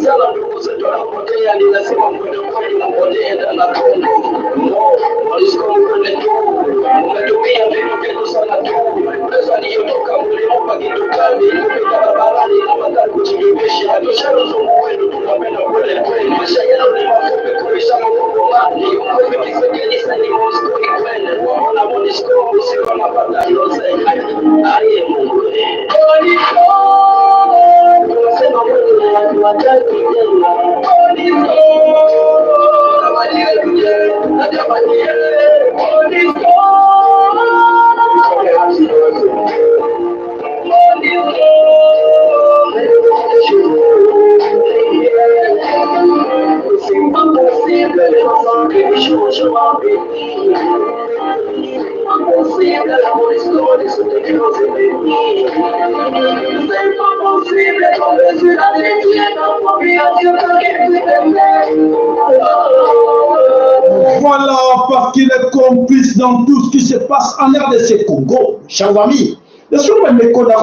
sana ndugu zetu wanapotea, ninasema mkwende kweli napotea na Kongo. No, Monisco mkwende tu, umetumia vitu vyetu sana tu. Pesa niliyotoka mliopa kitu kami, kupita barabarani na mandari kuchibibisha. Tosha rozungu wenu tunapenda kwele kweli. Maisha yenu ni mafupi kulisha mkongomani. Mkweme kisegeni sani Monisco ikwende. Waona Monisco usiwa napata hilo zeni. Aye Mungu. Monisco! Tunasema kweli na watu watatu jema. Monisco! Nabadile kuje, najabadile. Monisco! Voilà, parce qu'il est complice dans tout ce qui se passe en RDC Congo, chers amis. Et si on me connaît,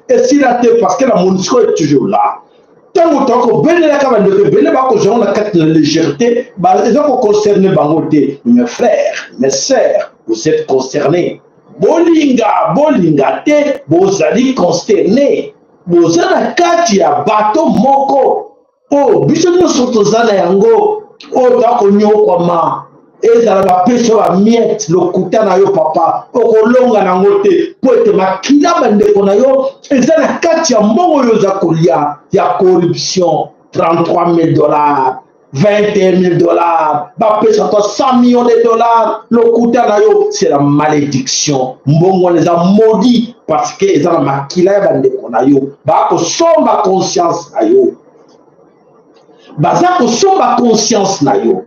et s'il a été parce que la MONUSCO est toujours là. Tant que la légèreté, ils ont concerné mes frères, mes sœurs, vous êtes concernés. Bolinga, te, bozali consterné. Bozana kati ya bateau moko. Oh, biso nyonso tozala yango. Oh, tako nyokwama. Ezala bapesa ba miette lokuta na yo papa. Okolonga na ngote. Po ete makila bandeko na yo. Ezala kati ya mbongo yo za kolia. Ya corruption. $33,000. $21,000, bapesa toi $100 millions. Lokuta na yo, c'est la malédiction. Mbongo les a maudits parce que ils ont la makila ya bandeko na yo. Bako somba conscience na yo. Bazako somba conscience na yo.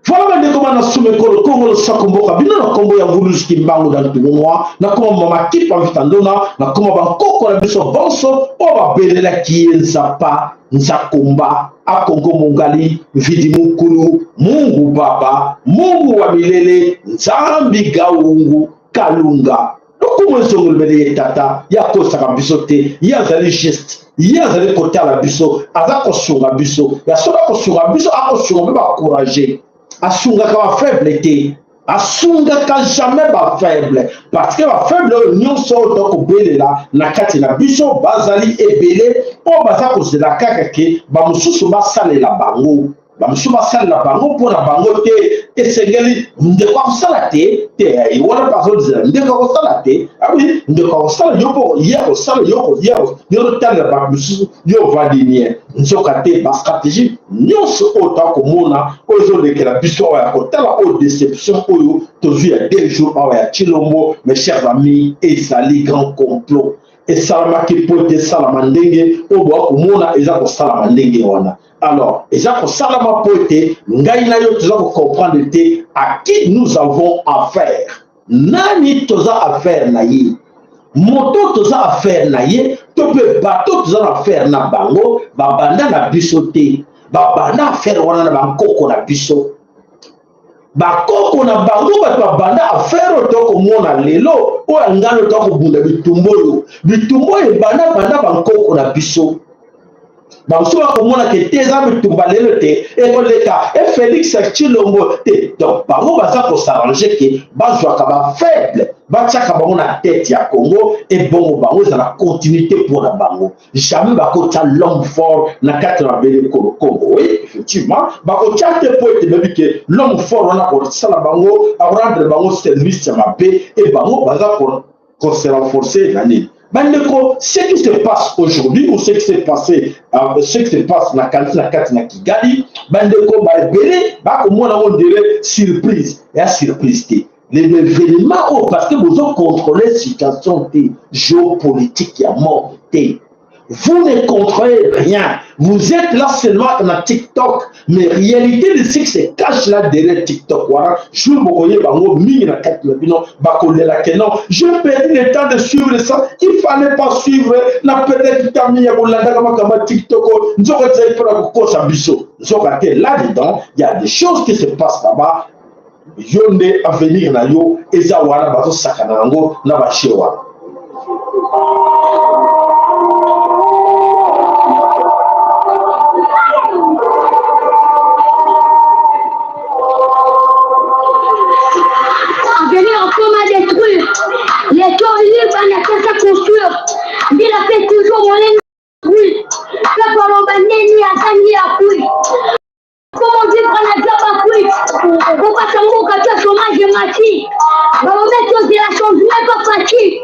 Voilà bandeko bana sume kolo Congo le sakomboka bino na kombo ya vulusi kimbango dans tout mois na koma mama kipa vitandona na koma bankoko na biso bonso o ba belela kienza pa nzakomba akongo mongali vidi mukulu Mungu baba Mungu wa milele nzambi gaungu kalunga dokumwezo ngolbele tata yakosa kabiso te yazali geste yazali kotala biso azako sunga biso ya soba ko sunga biso ako sunga ba courager asunga ka faible te asunga ka jamais ba faible parce que ba faible nyonso to ko belela na kati na biso bazali ebele o baza ko zela kaka ke ba mususu ba salela bango ba mususu ba salela bango pour na bango te esengeli ndeko akosala te te wana paso zela ndeko akosala te oui ndeko akosala yoko yeko sala yoko yoko tala ba mususu yo vadinier nzoka te ba stratégie nyonso oyo tokomona oyo ezolekela biso awa ya kotala oyo déception oyo tozwi ya 2 jours awa ya Chilombo. Mes chers amis, ezali grand complot esalamaki po ete esalama ndenge oyo boakomona eza kosalama ndenge wana. Alors eza kosalama po ete ngai na yo toza kocomprendre te à qui nous avons affaire. Nani toza affaire na ye, moto toza affaire na ye, to pe bato toza na affaire na bango babanda na biso te, babanda affaire wana na bankoko na biso. Bakoko na bango bato babanda affaire oyo tokomona lelo oyo ngano tokobunda bitumbo oyo ebanda banda bankoko na biso. Banso bakomona ke te eza bitumba lelo te ekoleka Félix Tshilombo te. Donc bango baza kosarrange ke bazwaka bafaible batiaka bango na tête ya Congo et bongo bango eza na continuité mpona bango. Jamais bakotia l'homme fort na kati na mabele Congo. Oui, effectivement bakotia te po ete bebi ke l'homme fort wana kosala bango arendre bango service ya mabe et bango baza se renforcer na nini. Bandeko, ce qui se passe aujourd'hui ou ce qui s'est passé, ce qui se passe na Kigali, bandeko ba ebele ba komona on dirait surprise, et surprise te. L'événement parce que vous avez contrôlé la situation géopolitique ya mort te. Vous ne contrôlez rien. Vous êtes là seulement dans TikTok. Mais réalité de ce qui se cache là derrière TikTok. Voilà. Je j'ai perdu le temps de suivre ça. Il ne fallait pas suivre. Peut-être TikTok. Là-dedans, il y a des choses qui se passent là-bas. Yonde à venir na yo. Eza wana bazo sakana ngo na bashewa. fait toujours mon lait. Oui. Le parlement n'est à gagner à couille. Comment dire qu'on a déjà pas couille? On passe un mot quand tu as chômage et mati. On va mettre de la chose, même pas fatigué.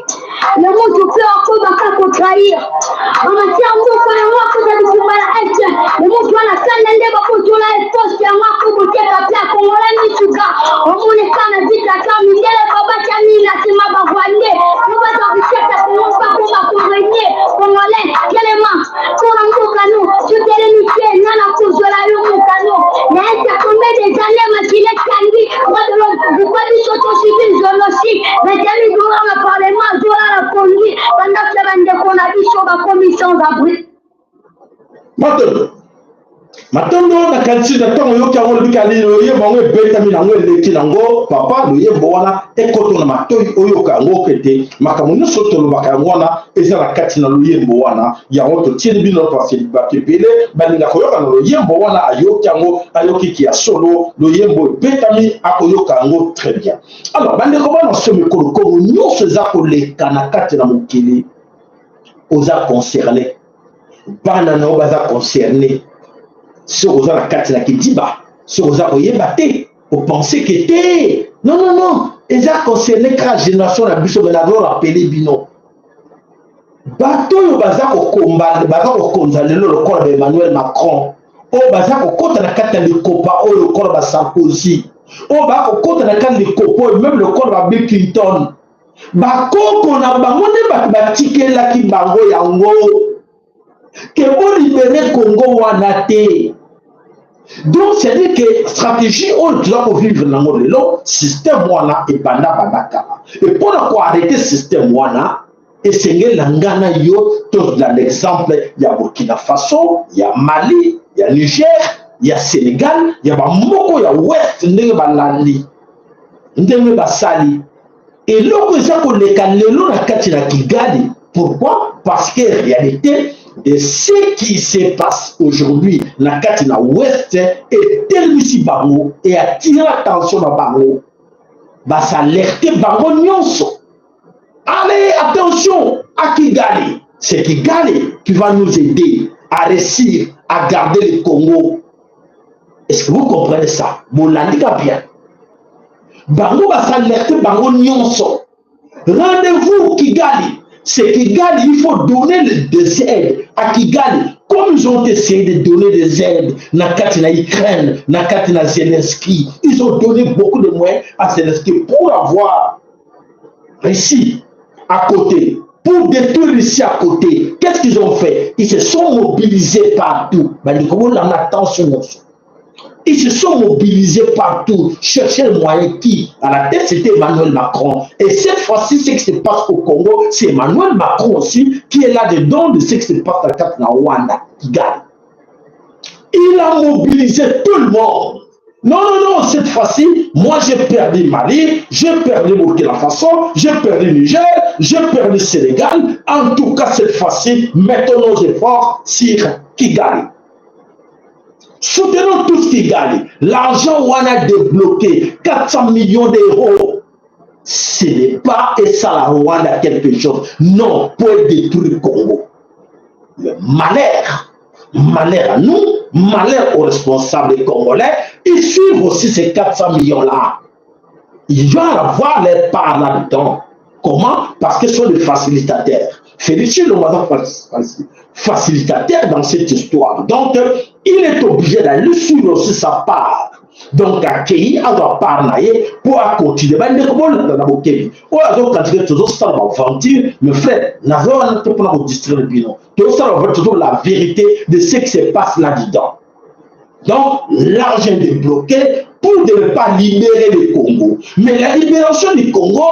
Le monde te fait encore dans cas pour trahir. On va dire un mot pour le roi que tu as dit pour la haine. Le monde doit la salle d'un débat pour tout la poste et un roi pour vous dire la plaque. On l'a mis tout cas. On voulait quand on a dit la cam, il y a la baba chani, la sima bavoyer. On va t'enrichir, ça commence pas pour ma régner. Congolais, quel est ma? Pour un mot canon, je t'ai limité, non la cause de la lune au canon. Mais ça combien des années, ma gilet candy, moi de l'autre, vous pas dit surtout civil, génocide, mais j'ai mis dans le parlement, dans la conduite, pendant que la qu'on a dit sur la commission d'abri. Maintenant, na kanti na tongo yo kango le bikali yo ye bango beta mi nango eleki nango papa lo ye bona e koto na matoyi oyo kango kete makamu no soto lo bakango na eza na kati na lo ye bona ya oto tieni bino parce ba kepele balinga koyoka na lo ye bona ayo kango ayoki ki ya solo lo ye beta mi akoyo kango très bien. Alors bande ko bana somi ko ko nyonso za ko le kana kati na mokili oza concerné bana na obaza concerné. Ce que vous avez la carte là qui dit bah, ce que vous avez batté, vous pensez que t'es non, ils ont concerné la génération la bus de la gloire appelé bino. Bateau au bazar au combat, le bazar au condamné le corps d'Emmanuel Macron. Au bazar au côté de la carte de Copa, au le corps de Sarkozy. Au bazar au côté de la carte de Copa, même le corps de Bill Clinton. Bako qu'on a bangoné batike là qui bango yango. Que vous libérez Congo Wanate. Donc, c'est-à-dire que stratégie, on doit vivre dans le système Wana et Banda Banaka. Et pour arrêter le système Wana, et c'est l'Angana yo, tout dans l'exemple, il y a Burkina Faso, il y a Mali, il y a Niger, il y a Sénégal, il y a Moko, il y a Ouest, il y a Lali, il y a Sali. Et là, on a Kigali. Pourquoi? Parce qu'en réalité, de ce qui se passe aujourd'hui, la Katina Ouest est tellement si bango et attire l'attention à bango. Bah, ça alerte bango nyonso. Allez, attention à Kigali. C'est Kigali qui va nous aider à réussir à garder le Congo. Est-ce que vous comprenez ça? Vous l'avez bien. Bango va s'alerter bango nyonso. Rendez-vous Kigali. C'est Kigali, il faut donner des aides à Kigali. Comme ils ont essayé de donner des aides à Ukraine, à Zelensky, ils ont donné beaucoup de moyens à Zelensky pour avoir ici à côté, pour détruire ici à côté. Qu'est-ce qu'ils ont fait? Ils se sont mobilisés partout. Ils se sont mobilisés partout, chercher le moyen qui, à la tête, c'était Emmanuel Macron. Et cette fois-ci, ce qui se passe au Congo, c'est Emmanuel Macron aussi qui est là-dedans de ce qui se passe à Rwanda, Kigali. Il a mobilisé tout le monde. Non, cette fois-ci, moi j'ai perdu Mali, j'ai perdu Burkina Faso, j'ai perdu Niger, j'ai perdu Sénégal. En tout cas, cette fois-ci, mettons nos efforts sur Kigali. Soutenons tout ce qui gagne. L'argent où on a débloqué 400 millions d'euros. Ce n'est pas et ça la Rwanda quelque chose. Non, pour détruire le Congo. Le malheur à nous, malheur aux responsables congolais, ils suivent aussi ces 400 millions-là. Ils doivent avoir leur part là-dedans. Comment? Parce qu'ils sont des facilitateurs. Félicite le moyen facilitateur dans cette histoire. Donc, il est obligé d'aller suivre aussi sa part. Donc, accueillir à la part pour continuer. Mais frère, n'avons pas vous distraire le bilan. Tout ça, on veut toujours la vérité de ce qui se passe là-dedans. Donc, l'argent est débloqué pour ne pas libérer le Congo. Mais la libération du Congo,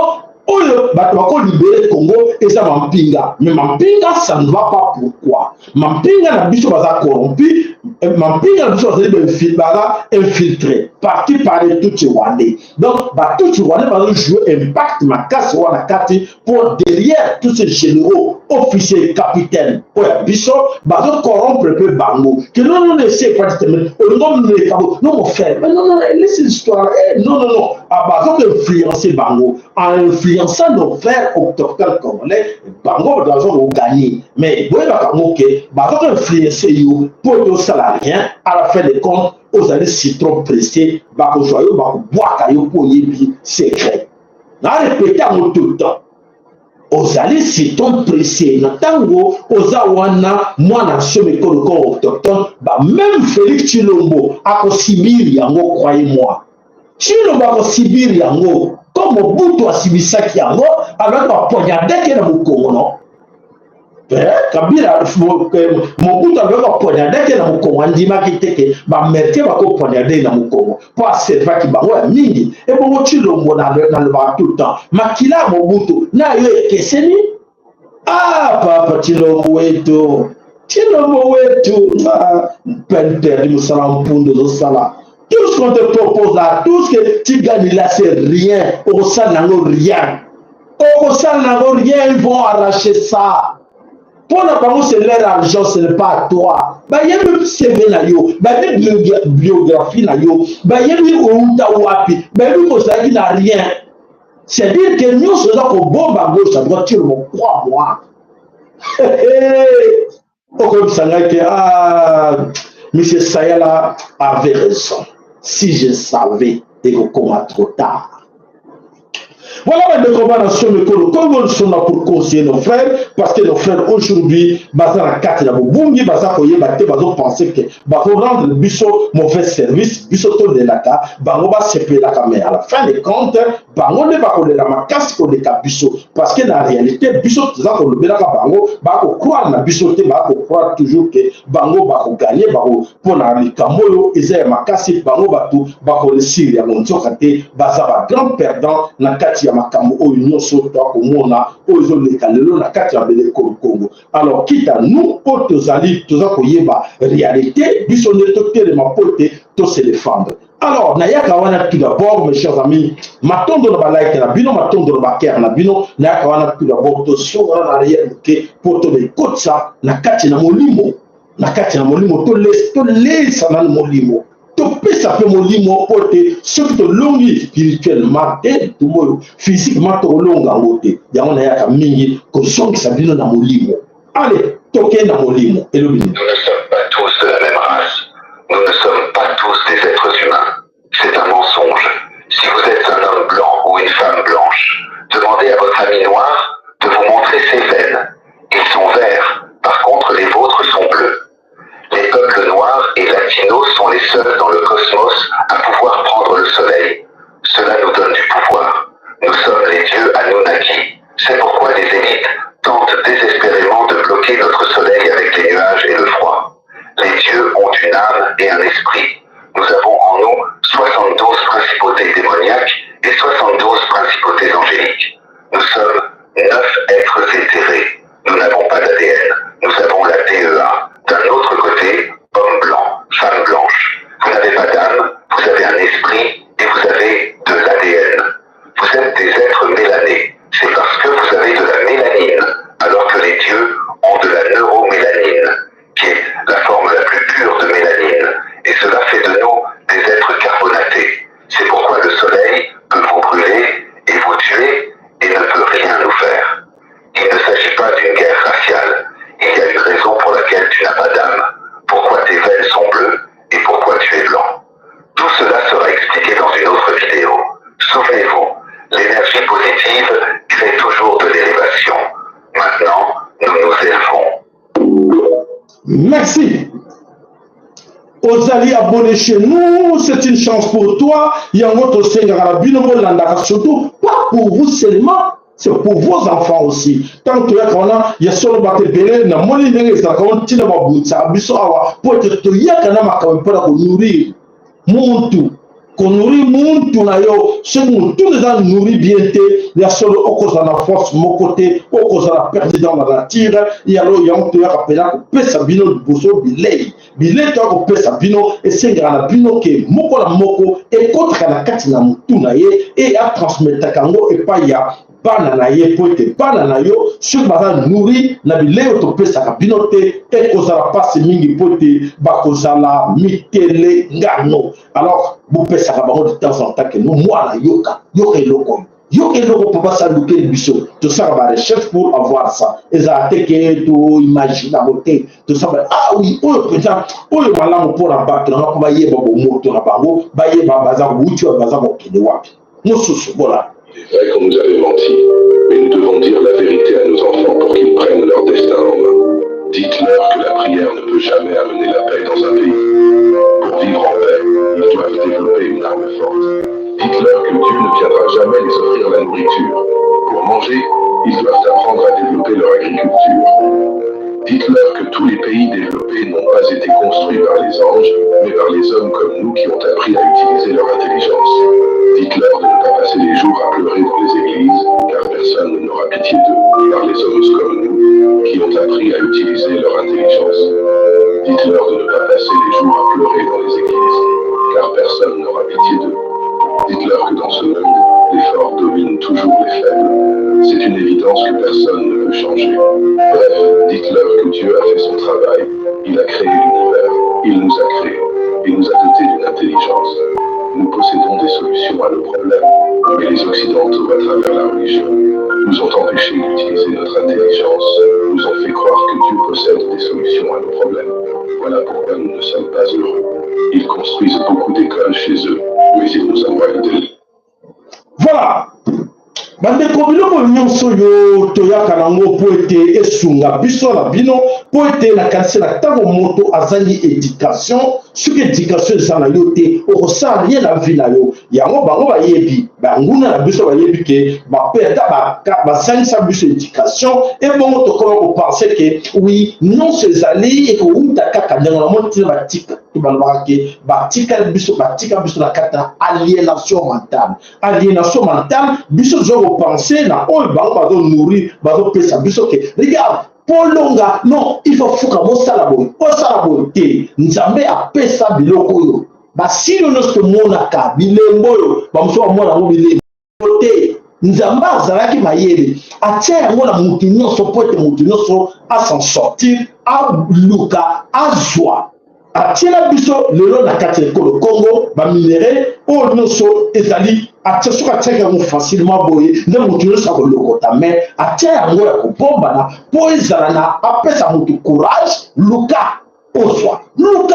on va libérer le Congo et ça Mampinga. Mais Mampinga, ça ne va pas. Pourquoi? Mampinga n'a pas été corrompu. Mampinga n'a pas été infiltré. Parti par les Tutsi-Rwandais. Donc, tout Rwandais va jouer impact ma casse pour derrière tous ces généraux officier capitaine oya biso bazo corrompre peu bango que non essaie pas de te mettre non mon frère mais non laisse l'histoire non bazo influencer bango en influençant nos frères autochtones congolais bango doit gagner mais boye bakango ke bazo influencer yo pour to salarié à la fin des comptes aux allez citron pressé bako joyeux bako boire yo pour yebi secret na répéter tout le temps ozali citron pressé na tango ozawana mwana somme koloko autochtone même Félix Tshilombo akosibiri yango croyez-moi Tshilombo akosibiri yango comme Mobutu asibisaki yango alors apoignardeke na Mukongo non Kabila Mobutu aloko poignardeke na Mukongo andimaki teke bamerke bako poignarder na Mukongo po aservaki bango ya mingi et bongo Tshilombo na le ba tout le temps makila Mobutu na yo ekeseni papa Tshilombo wetu peine perdue musala mpundo zosala tout ce qu'on te propose là tout ce que tu gagnes là c'est rien au sein nango rien ils vont arracher ça. Pour la banque, c'est leur argent, ce n'est pas à toi. Il y a même CV na yo, il y a même biographie na yo, il y a même Outa Wapi, il y a même ça qui n'a rien. C'est-à-dire que nous sommes au bon à gauche, à droite, tu me crois, moi. Comme ça, M. Sayala avait raison. Si je savais, et que comment trop tard. Voilà les recommandations de comme nous sommes là pour conseiller nos frères, parce que nos frères aujourd'hui, basés la carte de Bobungi, basés à Koye, basés penser que bateau rendre le biseau mauvais service, biseau tout de la cas, bango va se payer la caméra. À la fin des comptes, bango ne va pas de la macasse pour des cas biseau, parce que dans la réalité, biseau tout ça pour le bien bango, bango croire na biseau, bango croire toujours que bango va gagner, bango pour la likamolo, ils aiment macasse, bango bateau, bango le Syrie, mon Dieu, basé à grand perdant, na kati ya makambo oyo nyonso tokomona oyo ezoleka lelo na kati ya bele Congo. Alors quitte à nous oyo tozali toza koyeba réalité biso nde totelema po ete tose défendre. Alors nayaka wana tout d'abord mes chers amis matondo na balike na bino matondo na baker na bino nayaka wana tout d'abord tosonga na arrière ke po tobekotisa na kati na molimo tolesa na molimo topesa pe molimo ote soki tolongi spirituellement te tumoyo physiquement tolonga ngote yango na yaka mingi kozongisa bino na molimo. Allez toke na molimo elobi. Nous ne sommes pas tous de la même race, nous ne sommes pas tous des êtres humains, c'est un mensonge. Si vous êtes un homme blanc ou une femme blanche, demandez à votre ami noir de vous montrer ses veines. Ils sont verts, par contre les vôtres sont bleus. Les peuples noirs et latinos sont les seuls dans le cosmos à pouvoir prendre le soleil. Cela nous donne du pouvoir. Nous sommes les dieux Anunnaki. C'est pourquoi les élites tentent désespérément de bloquer notre soleil avec les nuages et le froid. Les dieux ont une âme et un esprit. Nous avons en nous 72 principautés démoniaques et 72 principautés angéliques. Nous sommes 9 êtres éthérés. Nous n'avons pas d'ADN. Nous avons la DEA. D'un autre côté, homme blanc, femme blanche. Vous n'avez pas d'âme, vous avez un esprit et vous avez de l'ADN. Vous êtes des êtres mélanés. C'est parce que vous avez de la mélanine, alors que les dieux ont de la neuromélanine, qui est la forme la plus pure de mélanine. Et cela fait de nous des êtres carbonatés. C'est pourquoi le soleil peut vous brûler et vous tuer et ne peut rien nous faire. Il ne s'agit pas d'une guerre raciale. Il y a une raison pour laquelle tu n'as pas d'âme, pourquoi tes veines sont bleues et pourquoi tu es blanc. Tout cela sera expliqué dans une autre vidéo. Souvenez-vous, l'énergie positive crée toujours de l'élévation. Maintenant, nous nous élevons. Merci. Ozali abonné chez nous, c'est une chance pour toi. Il y a un autre Seigneur, surtout pas pour vous seulement. C'est pour vos enfants aussi. Tant que il y a solo batebele na moni ndenge ça quand tu n'as pas bouta biso awa pour te yakana makampara ko nourrir muntu ko nourrir muntu na yo ce muntu les a nourri bien te il y a solo okoza na force mon côté okoza la perdre dans la tire il y a lo yam to yakapela ko pesa bino boso bilei to ko pesa bino et sengra na bino ke moko la moko et contre la kati na mutu na ye et a transmettre kango et pas ya bana na ye po ete bana na yo soki baza nourri na bilei oyo topesaka bino te ekozala mpasi mingi po ete bakozala mitele ngano. Alors bopesaka bango de temps en temps ke no mwana yoka eloko oyo yoka eloko mpo basalukeli biso tosala barecherche pour avoir ça ezala te ke toimagine yango te tosala oui oyo mpenza oyo malamu mpona bato nanga mpo bayeba bomoto na bango bayeba baza wuti oyo baza kokende wapi mosusu voilà. C'est vrai qu'on nous avait menti, mais nous devons dire la vérité à nos enfants pour qu'ils prennent leur destin en main. Dites-leur que la prière ne peut jamais amener la paix dans un pays. Pour vivre en paix, ils doivent développer une arme forte. Dites-leur que Dieu ne viendra jamais les offrir la nourriture. Pour manger, ils doivent apprendre à développer leur agriculture. Dites-leur que tous les pays développés n'ont pas été construits par les anges, mais par les hommes comme nous qui ont appris à utiliser leur intelligence. Dites-leur de ne pas passer les jours à pleurer dans les églises, car personne n'aura pitié d'eux, par les hommes comme nous qui ont appris à utiliser leur intelligence. Dites-leur de ne pas passer les jours à pleurer dans les églises, car personne n'aura pitié d'eux. Dites-leur que dans ce monde, les forts dominent toujours les faibles. C'est une évidence que personne ne peut changer. Bref, dites-leur que Dieu a fait son travail. Il a créé l'univers, il nous a créés, et nous a dotés d'une intelligence. Nous possédons des solutions à nos problèmes, mais les Occidentaux, à travers la religion, nous ont empêchés d'utiliser notre intelligence, nous ont fait croire que Dieu possède des solutions à nos problèmes. Voilà pourquoi nous ne sommes pas heureux. Ils construisent beaucoup d'écoles chez eux, mais ils nous envoient de l'île. Voilà. Bandeko biloko nyonso yo toyaka nango po ete esunga biso na bino po ete na kanisa na ntango moto azali éducation soki éducation eza na yo te okosala rien na vie na yo yango bango bayebi banguna na biso bayebi ke bapeta basangisa biso éducation ebongo tokoma kopense ke oui nyonso ezali ekouta kaka ndengo na moni tina batika tobalobaka ke batika biso na kati na aliénation mentale biso penser na oyo bango bazo nourrir bazo pesa biso ke regarde polonga non il faut fuka mosala boye te nzambe apesa biloko oyo basilo nyonso tomonaka bilembo oyo bamoso bamona yango bilembo te nzambe azalaki mayele atia yango na motu nyonso po ete motu nyonso asan sortir aluka azwa atiela biso lelo na kati ya ekolo Congo baminere oyo nyonso ezali atia soki atiaka yango facilement boye nde motu nyonso akolokota mais atia yango ya kobombana mpo ezala na apesa motu courage luka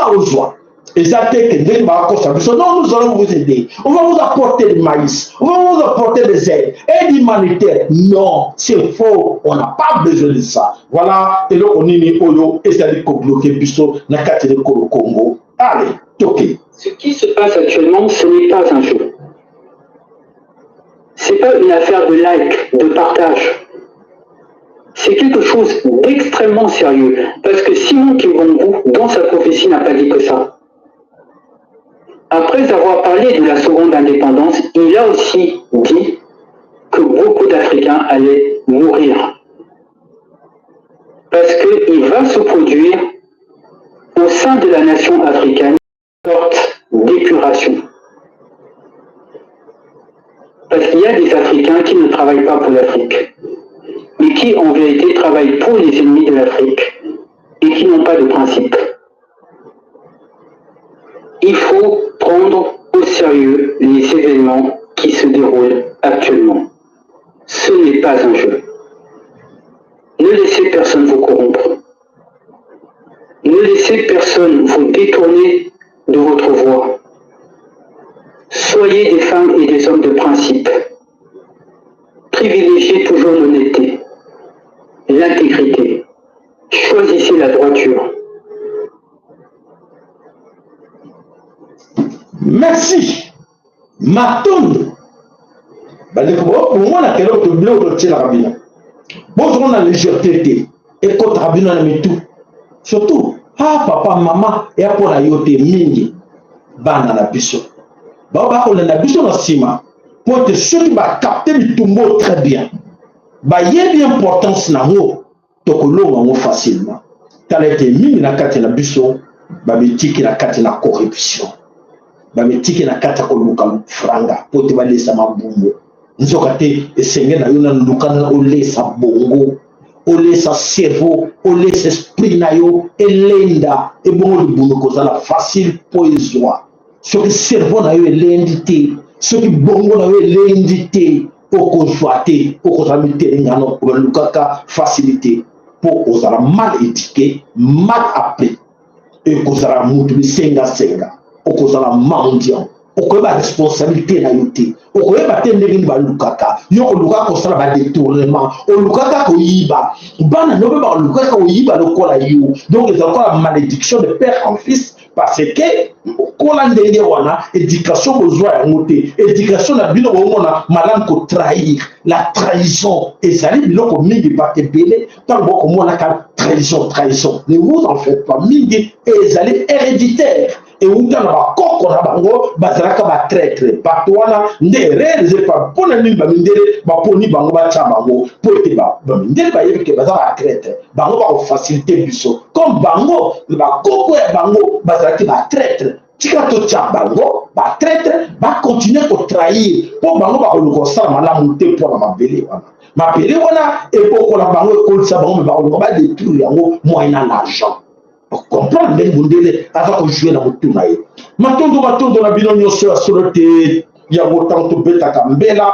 ozwa eza te ke ndenge bakosa biso non nous allons vous aider on va vous apporter du maïs on va vous apporter des aides aide humanitaire non c'est faux on n'a pas besoin de ça voilà eloko nini oyo ezali kobloke biso na kati ya ekolo Congo. Allez toke. Ce qui se passe actuellement, ce n'est pas un jeu. C'est pas une affaire de like, de partage. C'est quelque chose d'extrêmement sérieux. Parce que Simon Kimbongo, dans sa prophétie, n'a pas dit que ça. Après avoir parlé de la seconde indépendance, il a aussi dit que beaucoup d'Africains allaient mourir. Parce qu'il va se produire au sein de la nation africaine une sorte d'épuration. Parce qu'il y a des Africains qui ne travaillent pas pour l'Afrique, mais qui en vérité travaillent pour les ennemis de l'Afrique et qui n'ont pas de principe. Il faut prendre au sérieux les événements qui se déroulent actuellement. Ce n'est pas un jeu. Ne laissez personne vous corrompre. Ne laissez personne vous détourner de votre voie. Soyez des femmes et des hommes de principe. Privilégiez toujours l'honnêteté, l'intégrité. Choisissez la droiture. Merci. Matondo. Bandeko moi na kelo to bilo to tshela kabina. Bonjour na légèreté et contre kabina na mitu. Surtout papa maman et apona yote mingi bana na biso. Ba ko na biso na sima pour te ceux qui va capter bitumbo très bien. Ba yebi importance na ngo to kolonga ngo facilement. Tala été mingi na kati na biso ba bitiki na kati na corruption. Bametiki na kata koluka franga pote balesa mabumbo nzokate esenge na yo na lukana olesa bongo olesa cerveau olesa esprit na yo elenda ebongo libuno kozala facile po ezwa soki cerveau na yo elendi te soki bongo na yo elendi te okozwa te okozala mitelengano olukaka facilité po ozala mal éduqué mal appris ekozala mutu bisengasenga okozala mendiant okoyeba responsabilité na yo te okoyeba te ndenge nini balukaka yo kolukaka kosala badétournement olukaka koyiba bana no mpe balukaka koyiba lokola yo donc eza lokola malédiction de père en fils parce que okola ndenge wana éducation kozwa yango te éducation na bino bomona malamu kotrahir la trahison ezali biloko mingi bate ebele ntango bokomonaka trahison ne vous en faites pas mingi ezali héréditaire euta na bakoko na bango bazalaka batraître bato wana nde réalise pa mpona nini bamindele baponi bango batya bango mpo ete bamindele bayebi ke baza batraître bango bakofacilité biso comme bango bakoko ya bango bazalaki batraître tika totya bango batraître bacontinue kotrahir mpo bango bakoluka kosala malamu te mpona mabele wana mabele wana ekokola bango ekolisa bango me bakoluka badétruire yango moyena l'argent comprendre ndenge mundele aza kojue na motu na ye matondo na bino nyonso ya solo te yango ntango tobetaka mbela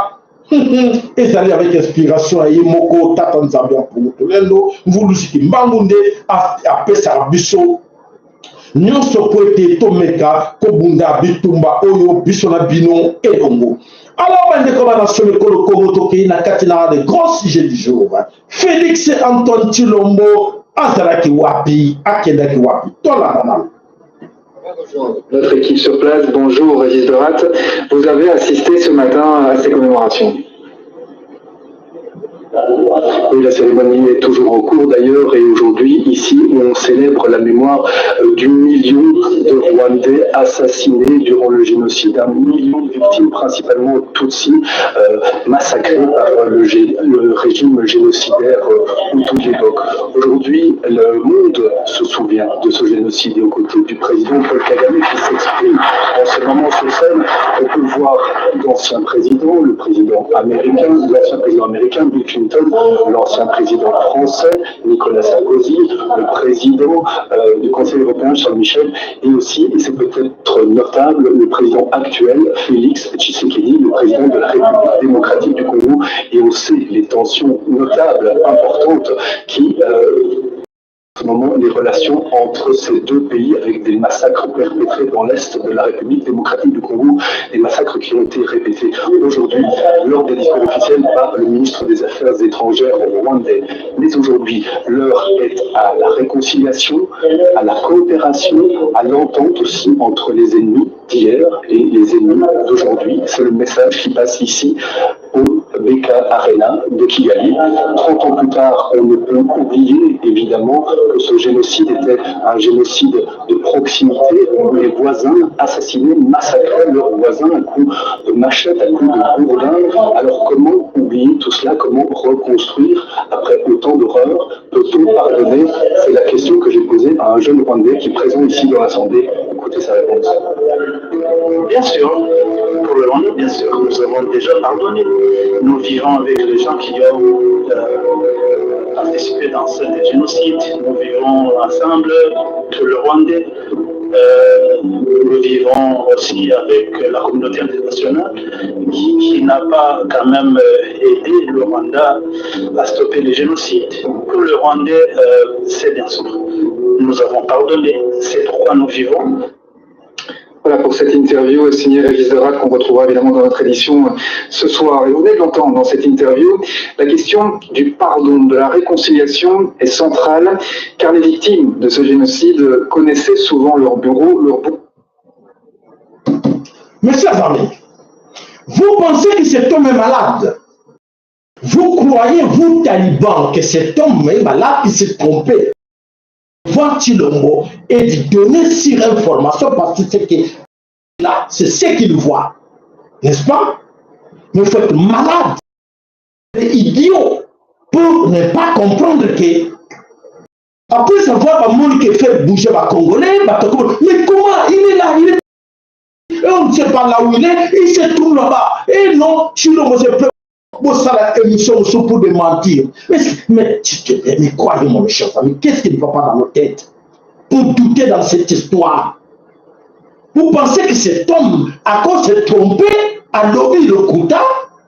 ezali avec inspiration ya ye moko tata nzambe ya mpungutu lelo mvulusiki mbangu nde apesaka biso nyonso po ete tomeka kobunda bitumba oyo biso na bino elongo. Alors bandeko banasome kolo kongo tokei na kati na de grands sujets du jour. Félix Antoine Tshilombo azalaki wapi akendaki wapi tolanda. Notre équipe sur place, bonjour Régis Dorat. Vous avez assisté ce matin à ces commémorations. Oui, la cérémonie est toujours en cours d'ailleurs et aujourd'hui, ici, on célèbre la mémoire du million de Rwandais assassinés durant le génocide. 1 million de victimes, principalement Tutsis, massacrées par le régime génocidaire Hutu de l'époque. Aujourd'hui, le monde se souvient de ce génocide et aux côtés du président Paul Kagame qui s'exprime en ce moment sur scène. On peut voir l'ancien président, le président américain, l'ancien président américain, Bill Clinton, l'ancien président français, Nicolas Sarkozy, le président du Conseil européen, Charles Michel, et aussi, et c'est peut-être notable, le président actuel, Félix Tshisekedi, le président de la République démocratique du Congo, et on sait les tensions notables, importantes, qui... en ce moment, les relations entre ces deux pays avec des massacres perpétrés dans l'Est de la République démocratique du Congo, des massacres qui ont été répétés aujourd'hui lors des discours officiels par le ministre des Affaires étrangères rwandais. Mais aujourd'hui, l'heure est à la réconciliation, à la coopération, à l'entente aussi entre les ennemis d'hier et les ennemis d'aujourd'hui. C'est le message qui passe ici au BK Arena de Kigali. 30 ans plus tard, on ne peut oublier évidemment que ce génocide était un génocide de proximité où les voisins assassinaient, massacraient leurs voisins à coups de machette, à coups de gourdin. Alors comment oublier tout cela? Comment reconstruire après autant d'horreurs? Peut-on pardonner? C'est la question que j'ai posée à un jeune Rwandais qui est présent ici dans l'Assemblée. Écoutez sa réponse. Bien sûr, pour le Rwanda, bien sûr, nous avons déjà pardonné. Nous vivons avec les gens qui ont participé dans ce génocide. Nous vivons ensemble, tout le Rwandais. Nous vivons aussi avec la communauté internationale qui n'a pas quand même aidé le Rwanda à stopper le génocide. Pour le Rwandais, c'est bien sûr. Nous avons pardonné, c'est pourquoi nous vivons. Voilà pour cette interview signée Régis Dorat qu'on retrouvera évidemment dans notre édition ce soir. Et vous venez de l'entendre dans cette interview, la question du pardon, de la réconciliation est centrale car les victimes de ce génocide connaissaient souvent leur bourreau. Mes chers amis, vous pensez que cet homme est malade? Vous croyez, vous talibans, que cet homme est malade, il s'est trompé? Voir Tshilombo et lui donner sur information parce que c'est que là, c'est ce qu'il voit. N'est-ce pas? Vous faites malade, idiot, pour ne pas comprendre que après savoir le monde qui fait bouger les Congolais, mais comment il est là, il est... Et on ne sait pas là où il est, il se trouve là-bas. Et non, Tshilombo se pour ça la émission pour démentir. Mais croyez-moi, mes chers amis, qu'est-ce qui ne va pas dans nos têtes pour douter dans cette histoire? Vous pensez que cet homme, à cause de se tromper, a lobby le Kouta,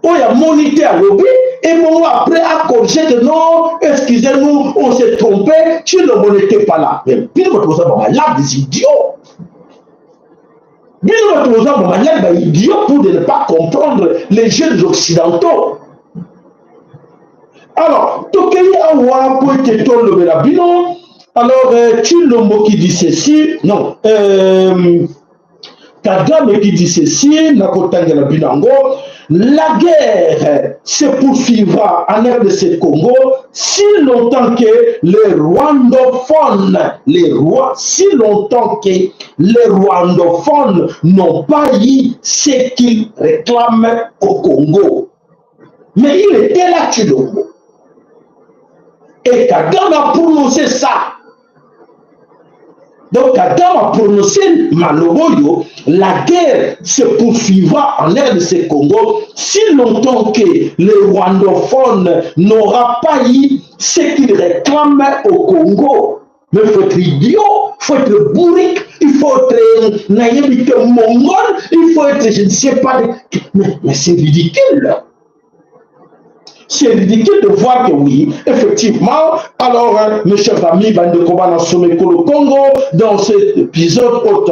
ou il a monité à lobby, et bon, après a corrigé que non, excusez-nous, on s'est trompé, si le mot n'était pas là. Mais bien, vous avez là des idiots. Bien, vous avez des idiots pour ne pas comprendre les jeunes occidentaux. Alors, Tokei Awa, pour être tombé le Bélabino, alors, tu le mot qui dit ceci, non, Kagame qui dit ceci, Nakotanga Binango, la guerre se poursuivra en RDC Congo si longtemps que les rwandophones, si longtemps que les rwandophones n'ont pas eu ce qu'ils réclament au Congo. Mais il était là, Chilombo. Et Kagame a prononcé ça. Donc, Kagame a prononcé Maloboyo, la guerre se poursuivra en RDC Congo si longtemps que les rwandophones n'auront pas eu ce qu'ils réclament au Congo. Mais il faut être idiot, il faut être bourrique, il faut être naïvité mongol, il faut être, je ne sais pas, mais c'est ridicule. C'est ridicule de voir que oui, effectivement, alors, mes chers amis, Bande Koba dans le Congo, dans cet épisode, quand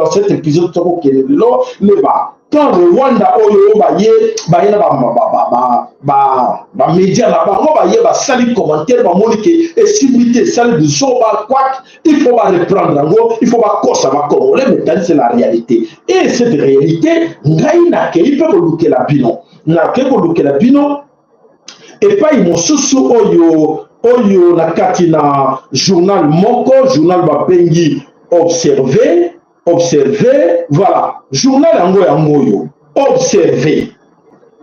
le Rwanda, média là-bas, sali commentaire, et s'imiter, sali du son, il faut reprendre, il faut congolais, mais c'est la réalité. Et cette réalité, il peut la bilan. Et pas il mosusu oyo na kati na journal moko, journal babengi observer, voilà, journal yango yo, observer.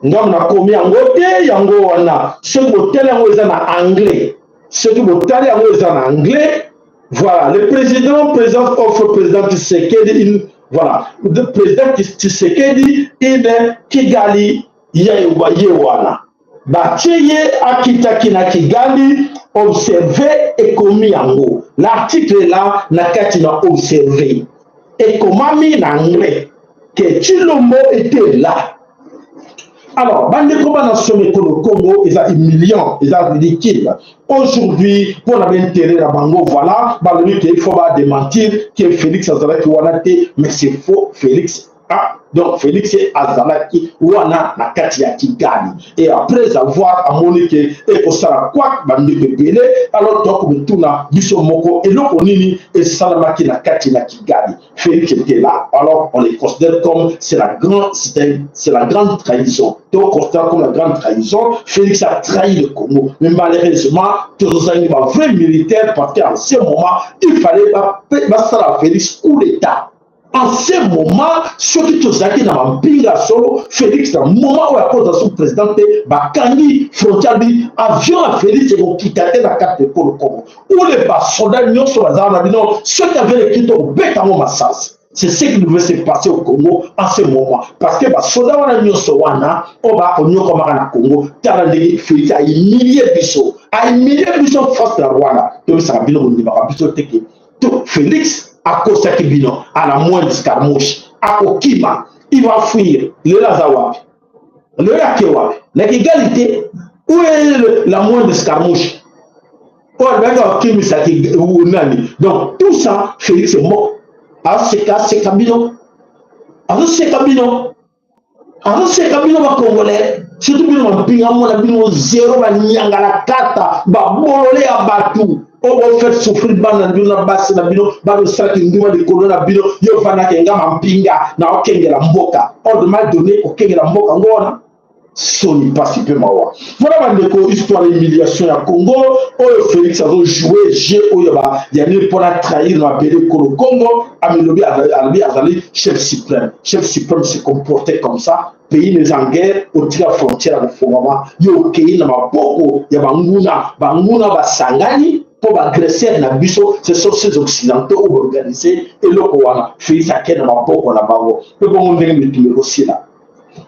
Ngam na komi yango te, yango wana, ce botel yango eza na anglais, ce qui botel yango eza na anglais, voilà, le président offre président Tshisekedi, voilà, le président Tshisekedi in Kigali yewana. Bacheye akitaki na Kigali, observer et komi yango. L'article là, na kati na observer. Et komami na anglais. Que Chilombo était là. Alors, Bande Koba na Someko le Congo, ils sont humiliants, ils sont ridicules. Aujourd'hui, pour la intérêt la bango, voilà, il faut pas démentir que Félix Azalaki Wanate, mais c'est faux, Félix. Ah, donc Félix Azalaki wana na kati ya Kigali. Et après avoir amoniqué et au sala quoi bandi bebele, alors donc tuna biso moko et loko nini et salamaki na kati na Kigali. Félix était là, alors on les considère comme c'est la grande trahison. Donc on considère comme la grande trahison. Félix a trahi le Congo, mais malheureusement tous les vrais militaires parce qu'en ce moment il fallait pas Félix coup d'état. En ce moment, ceux qui sont acquis dans le pays solo, Félix, dans le moment où il y a son président, Bakani, frontière, avion à Félix, et qui quittait la carte de Congo. Où les soldats sont ceux qui avaient les au bête en massage. C'est ce qui devait se passer au Congo en ce moment. Parce que les soldats sont au Congo, Félix a humilié Bissot. A humilié Bissot face à la Rwanda. Félix, à Kosakibino, à la moindre escarmouche, à Kokima, il va fuir le Lazawabi, le Rakewabi, l'égalité, où est la moindre escarmouche? Donc tout ça, Félix est mort. Alors c'est Kabino. Alors c'est Kabino. Alors c'est Kabino va congolais. Surtout que nous avons zéro, la kata, bololé à Batou. On fait souffrir bana bino basi na bino bano saki nduma de corona bino yo fana kenga mampinga na okengela mboka on demande donner okengela mboka ngona soni participer mawa voilà bandeko histoire d'humiliation ya Congo oyo Félix a joué jeu oyo ba yani pour la trahir na bele ko Congo amelobi azali chef suprême se comportait comme ça pays les en guerre au tir frontière de Fongama yo kei na maboko ya banguna basangani pour agresser na biso, ce sont ces occidentaux organisés et le Kowana Félix a ken na maboko na bango. Le bon monde ngi aussi là.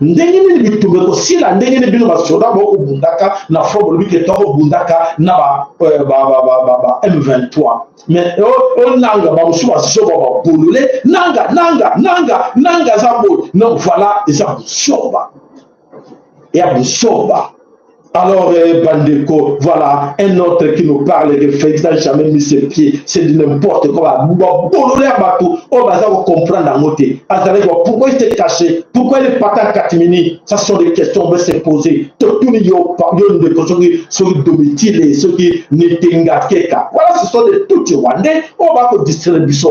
ndenge nini bitumbe ko sila ndenge nini bino basoda boko bundaka na fobo bike toko bundaka na ba M23 mais on nanga ba musu basoba ba bolule nanga zabo non voilà ça soba ya busoba. Alors, Bandeko, voilà, un autre qui nous parle de Félix n'a jamais mis ses pieds, c'est de n'importe quoi. On va comprendre la moitié. Pourquoi il s'est caché? Pourquoi il est pas en Katimini? Ça sont des questions qu'on va se poser. Tout le monde de questions sur le domicile, ceux qui n'étaient pas. Voilà, ce sont des tout Rwandais. On va distribuer ça.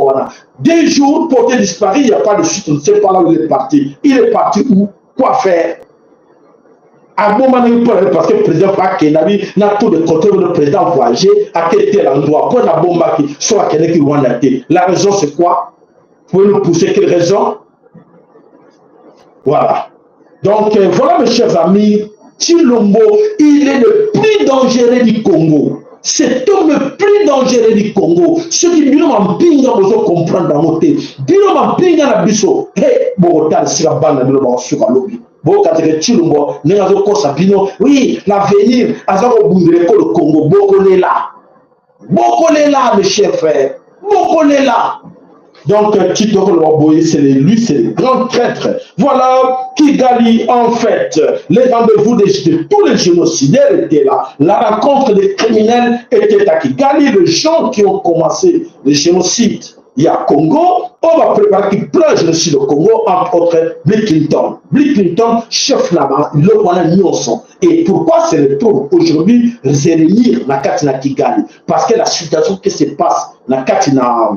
2 jours, pour disparu, il n'y a pas de suite, on ne sait pas là où il est parti. Il est parti où? Quoi faire? À bon moment, parce que le président Fakenabi n'a tout de côté le président voyager à quel tel endroit pour la bombe qui soit quelqu'un qui voit la tête. La raison c'est quoi? Vous pouvez nous pousser quelle raison? Voilà. Donc voilà mes chers amis, Tshilombo, il est le plus dangereux du Congo. C'est l'homme le plus dangereux du Congo. Ceux qui disent que vous comprendre dans mon thé. Bino mampinga na biso. Hey, Bogota, si la bande de l'homme sur la lobby. Oui, l'avenir, le Congo, Bokolela, mes chers frères, Bokolela. Donc, Tito Koloboye, c'est lui, c'est le grand traître. Voilà, Kigali, en fait, les rendez-vous de tous les génocidaires étaient là. La rencontre des criminels était à Kigali, les gens qui ont commencé le génocide. Il y a Congo, on va préparer qui plonge aussi le Congo, entre autres Bill Clinton. Bill Clinton, chef là-bas, le voilà Nyonson. Et pourquoi c'est le tour aujourd'hui de réunir la Katina Kigali? Parce que la situation qui se passe dans Katina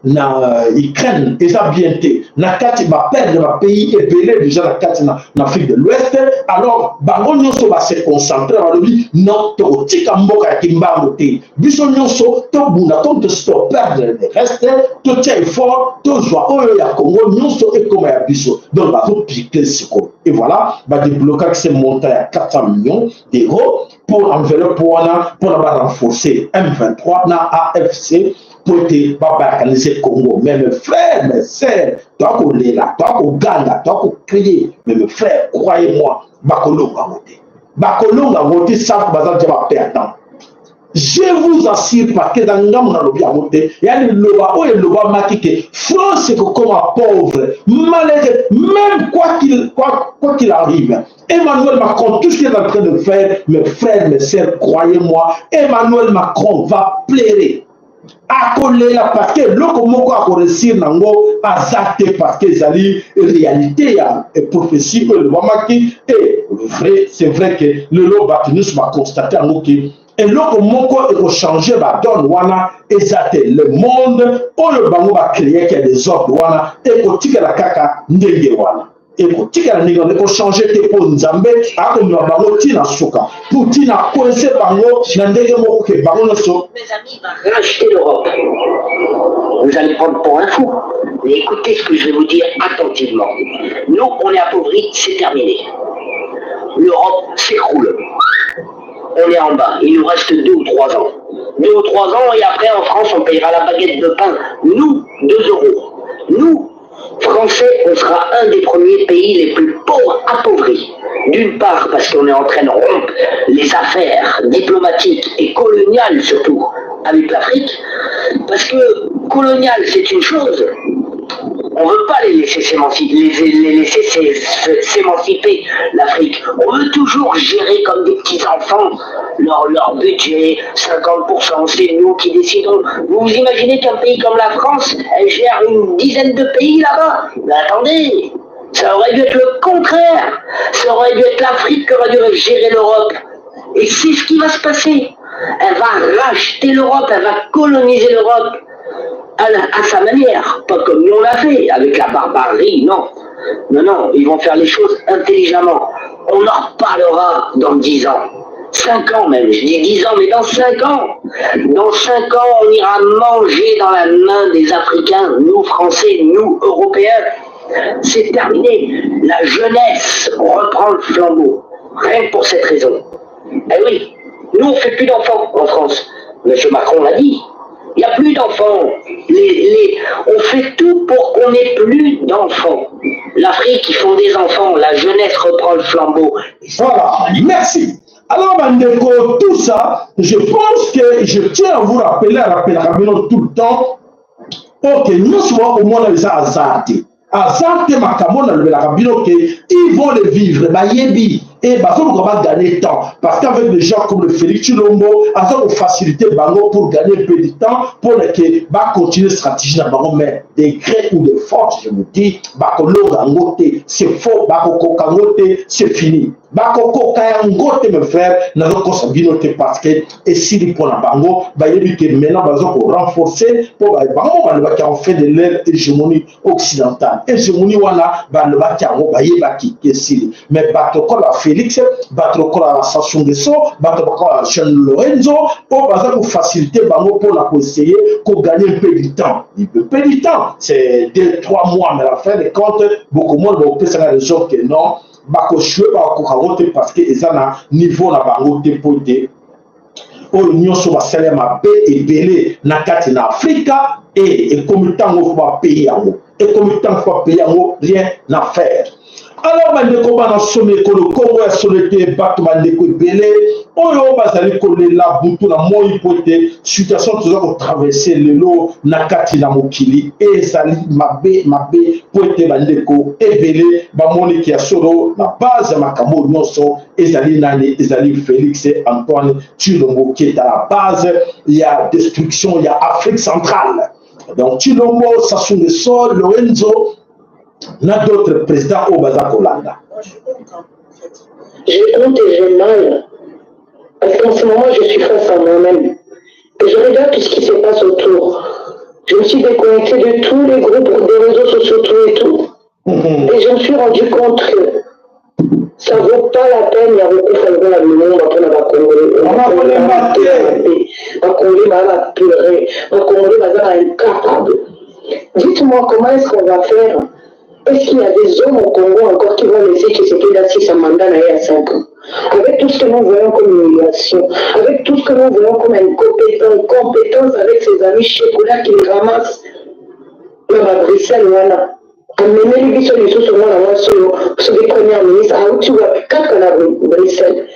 na Ukraine, et ça bien été, na Katina perdre le pays et belé déjà la Katina en Afrique de l'Ouest, alors Bango Nyonso va se concentrer dans le vie, non, to tika mboka kimba moté. Biso Nyonso, to bunda, to stop perdre le reste, to tient fort, to joie, oyo ya Congo, Nyonso et comme ya biso. Donc, va tout piquer ce coup. Et voilà, va débloquer que c'est monté à 400 millions d'euros pour enveloppe pour renforcer M23 na AFC. Pour te organiser le Congo. Mais mes frères, mes sœurs, toi qu'on est là, toi qu'on gagne, toi qu'on crie, mais mes frères, croyez-moi, Bakolonga voté. Bakolonga voté, ça, je vais perdre. Je vous assure, parce que dans le monde, il y a le loba, ou le loba maquillé. France, c'est comme un pauvre, malheureux, même quoi qu'il arrive. Emmanuel Macron, tout ce qu'il est en train de faire, mes frères, mes sœurs, croyez-moi, Emmanuel Macron va plairer. À coller là parce que le comment a réussir nango azate parce que zali réalité et prophétie que le moment qui est vrai, c'est vrai que le lot batinus va constater en ok et le comment il changer la donne wana ezate le monde où le bango va créer qu'il y a des ordres wana et que la kaka ndenge wana et pour tika la négo de changer tes pour nzambe a comme la bango tina soka pour tina coincer bango na ndenge moko ke bango no so. Mes amis, va racheter l'Europe. Vous allez prendre pour un fou. Mais écoutez ce que je vais vous dire attentivement. Nous, on est appauvris, c'est terminé. L'Europe s'écroule. On est en bas. Il nous reste 2 ou 3 ans. 2 ou 3 ans et après en France, on payera la baguette de pain. Nous, 2 euros. Nous, Français, on sera un des premiers pays les plus pauvres, appauvris. D'une part parce qu'on est en train de rompre les affaires diplomatiques et coloniales surtout avec l'Afrique, parce que colonial c'est une chose, on ne veut pas les laisser s'émanciper l'Afrique, on veut toujours gérer comme des petits enfants leur budget, 50%, c'est nous qui décidons. Vous vous imaginez qu'un pays comme la France, elle gère une dizaine de pays là-bas? Mais attendez, ça aurait dû être le contraire. Ça aurait dû être l'Afrique qui aurait dû gérer l'Europe. Et c'est ce qui va se passer. Elle va racheter l'Europe, elle va coloniser l'Europe à sa manière. Pas comme nous on l'a fait, avec la barbarie, non. Non, ils vont faire les choses intelligemment. On en reparlera dans 10 ans. 5 ans même, je dis 10 ans, mais dans 5 ans. Dans 5 ans, on ira manger dans la main des Africains, nous Français, nous Européens. C'est terminé. La jeunesse reprend le flambeau. Rien que pour cette raison. Eh oui, nous on ne fait plus d'enfants en France. Monsieur Macron l'a dit. Il n'y a plus d'enfants. On fait fait tout pour qu'on n'ait plus d'enfants. L'Afrique, ils font des enfants, la jeunesse reprend le flambeau. Voilà, merci. Alors, Mandeko, tout ça, je pense que je tiens à vous rappeler tout le temps, ok, nous sommes au moins les azartés. Azarté, ma camon, ils vont le vivre, et on va gagner temps. Parce qu'avec des gens comme le Félix Chilombo, ils ont facilité pour gagner un peu de temps, pour que continuer la stratégie, mais des grés ou des forces, je vous dis, c'est faux, c'est fini. Bakoko kayangote mes frères na ko binote parce que et si li pour la bango ba yebi que maintenant bazo ko renforcer pour ba bango ba le en fait de leur hégémonie occidentale hégémonie wana ba le ba tiango ba yeba ki si mais bato ko la Félix bato ko la Sassou Nguesso bato ko la Jean Lorenzo pour bazo ko faciliter bango pour la essayer ko gagner un peu de temps il peut peu de temps c'est 2-3 mois mais la fin de compte beaucoup moins de peut ça raison que non bako jouer bako karote parce que ils ont un niveau na bango dépoté au union sur basale mabe et belé na kati na Afrika et comme tant on va payer et comme tant on va payer rien à faire. Alors bandeko bana sommet ko le Congo a soleté bat bandeko belé oyo bazali ko la butu na moi poté situation toujours traverser le lot na kati na mokili et zali mabe poté bandeko ebelé ba moni ki asoro na base makambo nyonso ezali nani ezali Félix Antoine Tshilombo qui est à la base il y a destruction il y a Afrique centrale donc Tshilombo Sassou Nguesso Lorenzo n'a d'autres présidents au Bazakolanda. J'ai honte et j'ai mal. Parce qu'en ce moment, je suis face à moi-même. Et je regarde tout ce qui se passe autour. Je me suis déconnectée de tous les groupes, des réseaux sociaux, tout et tout. Et je me suis rendu compte que ça ne vaut pas la peine, il y a beaucoup de choses à l'union, incapable. Dites-moi comment est-ce qu'on va faire. Est-ce qu'il y a des hommes au Congo encore qui vont laisser que c'était là 6 mandats il y a 5 ans? Avec tout ce que nous voyons comme humiliation, avec tout ce que nous voyons comme incompétence avec ses amis chocolat qui les ramassent dans Bruxelles, voilà. Amener les bisous sur moi, sur les premiers ministres, à où tu vois, quand on a Bruxelles,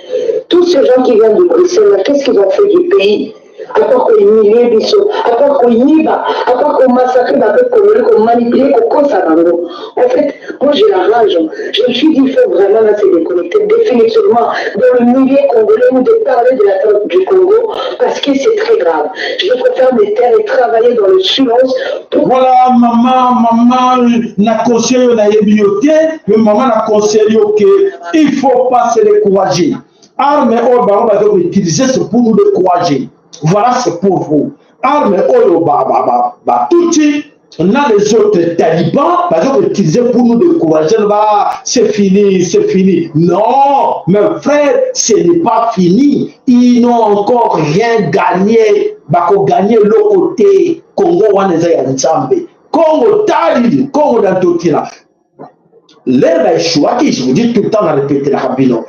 tous ces gens qui viennent de Bruxelles, qu'est-ce qu'ils ont fait du pays? À part qu'on humilie Bissot, à part qu'on y va, à part qu'on massacre, qu'on manipule, qu'on cause à l'endroit. En fait, moi j'ai la rage. Je me suis dit, il faut vraiment là se déconnecter définitivement dans le milieu congolais ou de parler de la terre du Congo parce que c'est très grave. Je préfère me taire et travailler dans le silence. Voilà, maman, n'a conseillé na yebioté, mais maman n'a conseillé qu'il ne faut pas se décourager. Arme au baron va utiliser ce pour nous décourager. Voilà, c'est pour vous. Arme oyo touti, on a les autres talibans, par exemple, utilisés pour nous décourager, c'est fini, c'est fini. Non, mes frères, ce n'est pas fini. Ils n'ont encore rien gagné. Bako gagné le côté Congo, on est à Nzambe. Congo Tali, Congo d'Antotina. L'air a échoué, je vous dis tout le temps, on a répété la cabine.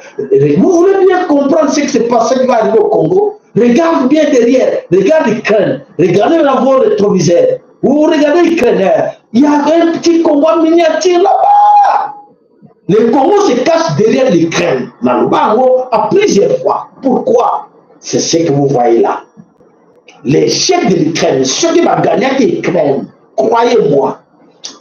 Vous voulez bien comprendre ce qui s'est passé qui va arriver au Congo? Regarde bien derrière, regarde l'Ukraine, regardez la voie rétroviseur. Vous regardez l'Ukraine, il y a un petit Congo miniature là-bas. Le Congo se cache derrière l'Ukraine, à plusieurs fois. Pourquoi? C'est ce que vous voyez là. Les chefs de l'Ukraine, ceux qui vont gagner l'Ukraine, croyez-moi,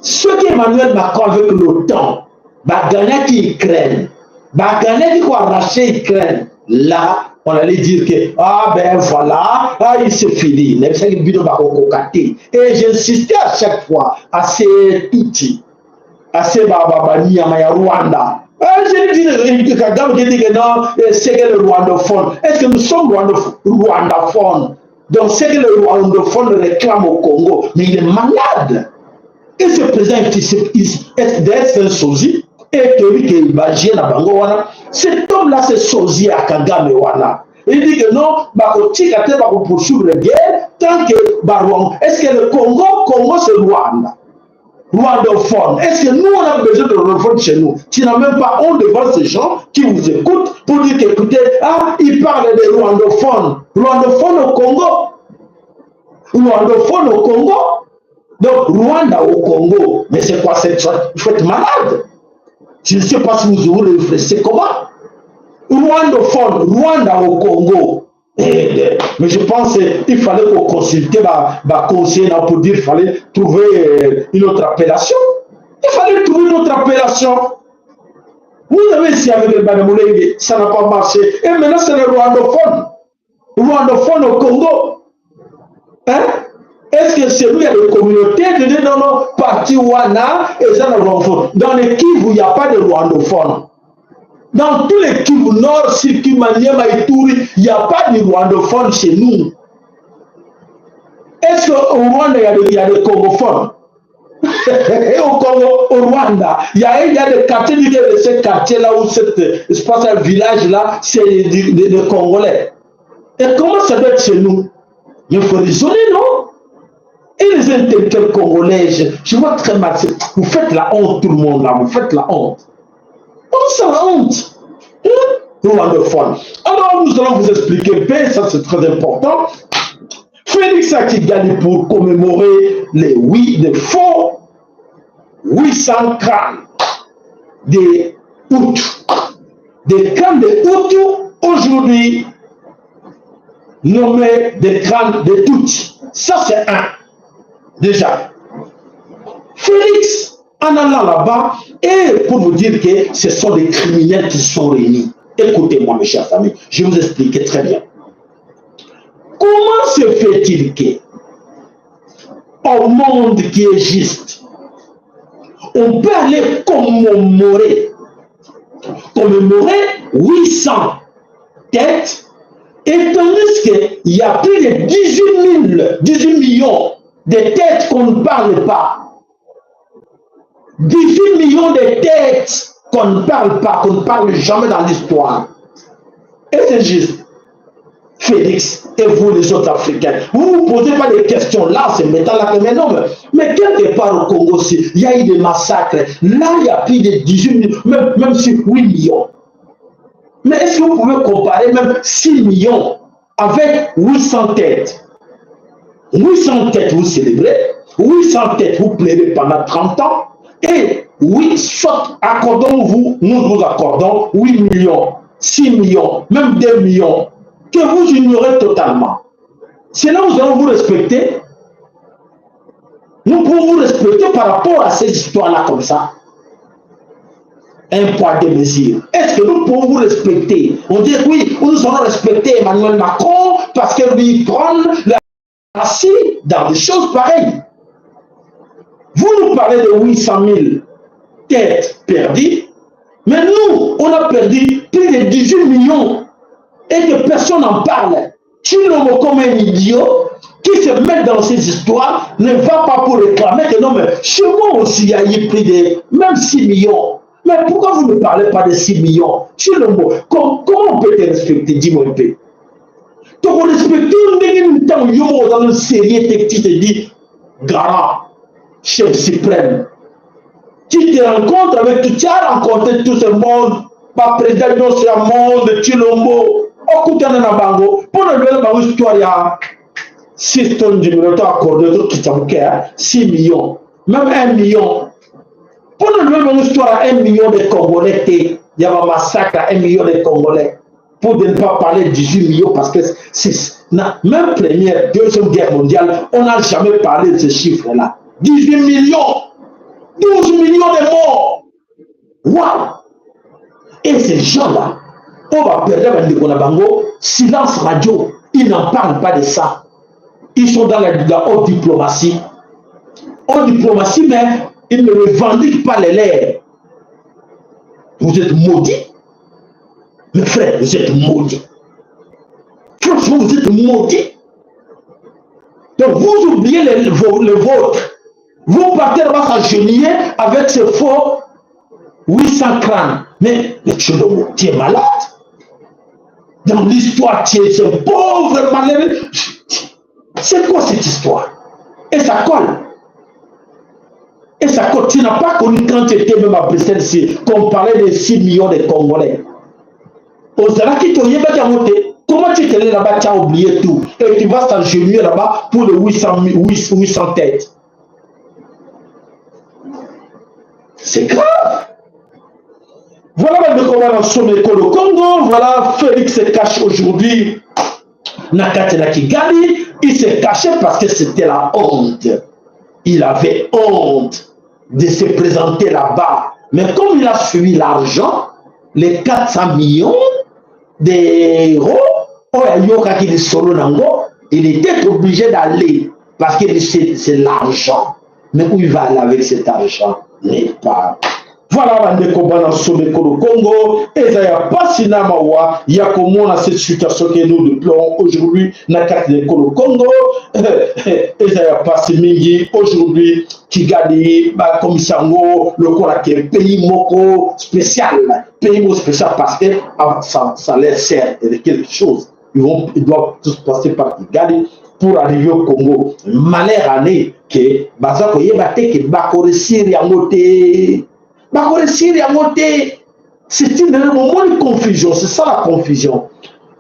ceux qui Emmanuel Macron avec l'OTAN, vont gagner l'Ukraine, vont gagner qui arracher l'Ukraine, là, on allait dire que, ah ben voilà, ah, il s'est fini. Et j'insistais à chaque fois à ces petits, à ces bababani, à Rwanda. Je dis que non, c'est que le rwandophone. Est-ce que nous sommes rwandophones? Donc c'est que le rwandophone réclame au Congo, mais il est malade. Et ce président, c'est un sosie. Et théorie qu'il va gérer la bango wana, cet homme-là c'est sosie à Kagame wana. Il dit que non, Bakotika te va poursuivre la guerre tant que Barouan. Est-ce que le Congo c'est Rwanda? Rwandophone. Est-ce que nous on a besoin de rwandophone chez nous? Tu n'as même pas honte devant ces gens qui vous écoutent pour dire qu'écoutez, ah, ils parlent de rwandophone. Rwandophone au Congo? Rwandophone au Congo? Donc, Rwanda au Congo, mais c'est quoi cette chose? Vous êtes malade. Je ne sais pas si vous réfléchissez comment. Rwandophone, Rwanda au Congo. Mais je pense qu'il fallait qu'on consulte ma conseiller pour dire qu'il fallait trouver une autre appellation. Il fallait trouver une autre appellation. Vous avez essayé avec le Banamoulé, ça n'a pas marché. Et maintenant, c'est le rwandophone. Rwandophone au Congo. Hein? Est-ce que c'est lui, il y a des communautés de dans nos partis Wana et ça, le rwandophone. Dans les Kivu, il n'y a pas de rwandophone. Dans tous les Kivu Nord, Siki, Maniema et Touri, il n'y a pas de rwandophone chez nous. Est-ce qu'au Rwanda, il y a des congophones? Et au Congo, au Rwanda, il y a des quartiers, ce quartier-là où ce village-là, c'est des Congolais. Et comment ça doit être chez nous? Il faut raisonner, non? Et les intellectuels congolais, je vois très mal. Vous faites la honte, tout le monde là, vous faites la honte. On sent la honte. Rwandophone. Alors, nous allons vous expliquer, ça c'est très important. Félix Akigali pour commémorer les faux 800 crânes des Hutus. Des crânes des Hutus, aujourd'hui, nommés des crânes des Tutsis. Ça, c'est un. Déjà. Félix, en allant là-bas, et pour vous dire que ce sont des criminels qui sont réunis. Écoutez-moi, mes chers amis, je vais vous expliquer très bien. Comment se fait-il que, au monde qui est juste, on peut aller commémorer 800 têtes, et tandis qu'il y a plus de 18 millions de têtes qu'on ne parle pas. 18 millions de têtes qu'on ne parle pas, qu'on ne parle jamais dans l'histoire. Et c'est juste. Félix et vous les autres Africains, vous ne vous posez pas des questions là, c'est mettant là, mais quelque part au Congo aussi, il y a eu des massacres. Là, il y a plus de 18 millions, même si 8 millions. Mais est-ce que vous pouvez comparer même 6 millions avec 800 têtes? 800 têtes vous célébrez, 800 têtes vous pleurez pendant 30 ans, et oui, soit accordons-vous, nous vous accordons 8 millions, 6 millions, même 2 millions, que vous ignorez totalement. C'est là où nous allons vous respecter. Nous pouvons vous respecter par rapport à ces histoires-là comme ça. Un poids, deux mesures. Est-ce que nous pouvons vous respecter? On dit oui, nous allons respecter Emmanuel Macron parce que lui prend la racine dans des choses pareilles. Vous nous parlez de 800 000 têtes perdues, mais nous, on a perdu plus de 18 millions et que personne n'en parle. Chilombo comme un idiot qui se met dans ces histoires ne va pas pour réclamer que non, mais chez moi aussi il y a eu plus de même 6 millions. Mais pourquoi vous ne parlez pas de 6 millions? Chilombo, comment on peut te respecter? Dis-moi un peu. Donc on respecte une temps dans une série qui te dit garant, chef suprême. Tu te rencontres avec tout, tu as rencontré tout ce monde, pas président de ce monde, Chilombo. Pour le histoire, il y a 6 tonnes de minutes accordées au Kitabouké, 6 millions, même 1 million. Pour le histoire, 1 million de Congolais, il y a un massacre à 1 million de Congolais. Pour ne pas parler de 18 millions, parce que même première, deuxième guerre mondiale, on n'a jamais parlé de ce chiffre-là. 18 millions, 12 millions de morts. Waouh! Et ces gens-là, on va perdre le Bango, silence radio, ils n'en parlent pas de ça. Ils sont dans la haute diplomatie. Haute diplomatie, mais ils ne revendiquent pas les lèvres. Vous êtes maudits. Mes frères, vous êtes maudits. Franchement, vous êtes maudits. Donc vous oubliez le vôtre. Vous partez là-bas s'agenouiller avec ce faux 800 crânes. Mais Chilombo, tu es malade. Dans l'histoire, tu es un pauvre malheureux. C'est quoi cette histoire? Et ça colle. Et ça colle. Tu n'as pas connu quand tu étais même à Bruxelles, qu'on parlait de 6 millions de Congolais. Comment tu es allé là-bas, tu as oublié tout. Et tu vas s'agenouiller là-bas pour les 800 têtes. C'est grave. Voilà de comment on a sommé le Congo. Voilà, Félix se cache aujourd'hui. Nakatela Kigali, il s'est caché parce que c'était la honte. Il avait honte de se présenter là-bas. Mais comme il a suivi l'argent, les 400 millions d'euros, il était obligé d'aller parce que c'est l'argent. Mais où il va aller avec cet argent? N'est pas. Voilà, Bandekobana Someko le Congo, et ça y a pas si namawa, il y a comment cette situation que nous déplorons aujourd'hui, Nakatele le Congo, et ça y a pas si mingi, aujourd'hui, Kigali, Komisango, le Kolake, pays moko spécial parce que ça leur sert de quelque chose. Ils doivent tous passer par Kigali pour arriver au Congo. Malheur année que, Bazako Yebate, que Bakore Syrie a moté. C'est une moment de confusion, c'est ça la confusion.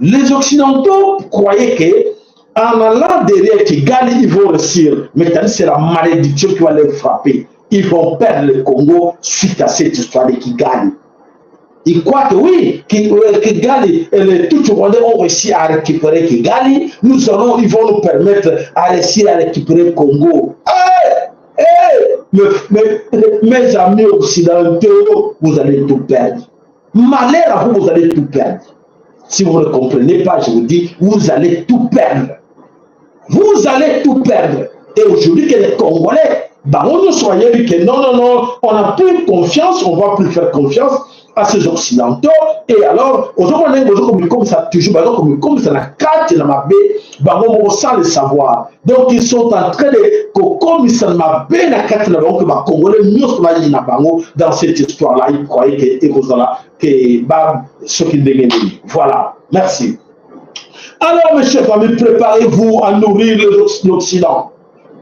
Les Occidentaux croyaient qu'en allant derrière Kigali, ils vont réussir. Mais c'est la malédiction qui va les frapper. Ils vont perdre le Congo suite à cette histoire de Kigali. Ils croient que oui, Kigali, tout le monde ont réussi à récupérer Kigali. Ils vont nous permettre à réussir à récupérer le Congo. Mes amis occidentaux, vous allez tout perdre. Malheur à vous, vous allez tout perdre. Si vous ne comprenez pas, je vous dis, vous allez tout perdre. Vous allez tout perdre. Et aujourd'hui, que les Congolais, on ne soyez dit que non, on n'a plus confiance, on ne va plus faire confiance à ces Occidentaux. Et alors, aujourd'hui, comme ça, toujours, comme ça, la carte dans ma baie, sans le savoir. Donc, ils sont en train de, comme ça m'a bien la carte dans que ma Congolais, mieux dans cette histoire-là, ils croyaient que ce qui dégaine. Voilà. Merci. Alors, mes chers amis, préparez-vous à nourrir l'Occident.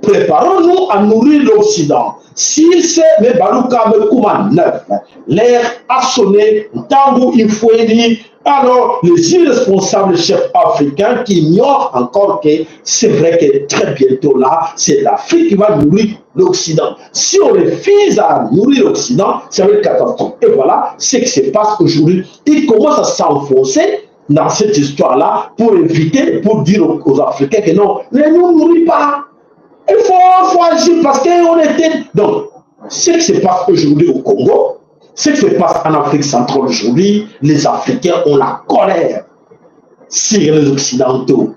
Préparons-nous à nourrir l'Occident. Si c'est mes balouka me kouman neuf, l'air a sonné, tango il faut dire, alors les irresponsables chefs africains qui ignorent encore que c'est vrai que très bientôt là, c'est l'Afrique qui va nourrir l'Occident. Si on refuse à nourrir l'Occident, ça va être catastrophe. Et voilà ce qui se passe aujourd'hui. Ils commencent à s'enfoncer dans cette histoire-là pour éviter, pour dire aux Africains que non, ne nous nourrit pas. Il faut agir parce qu'on était... Donc, ce qui se passe aujourd'hui au Congo, ce qui se passe en Afrique centrale aujourd'hui, les Africains ont la colère sur les Occidentaux.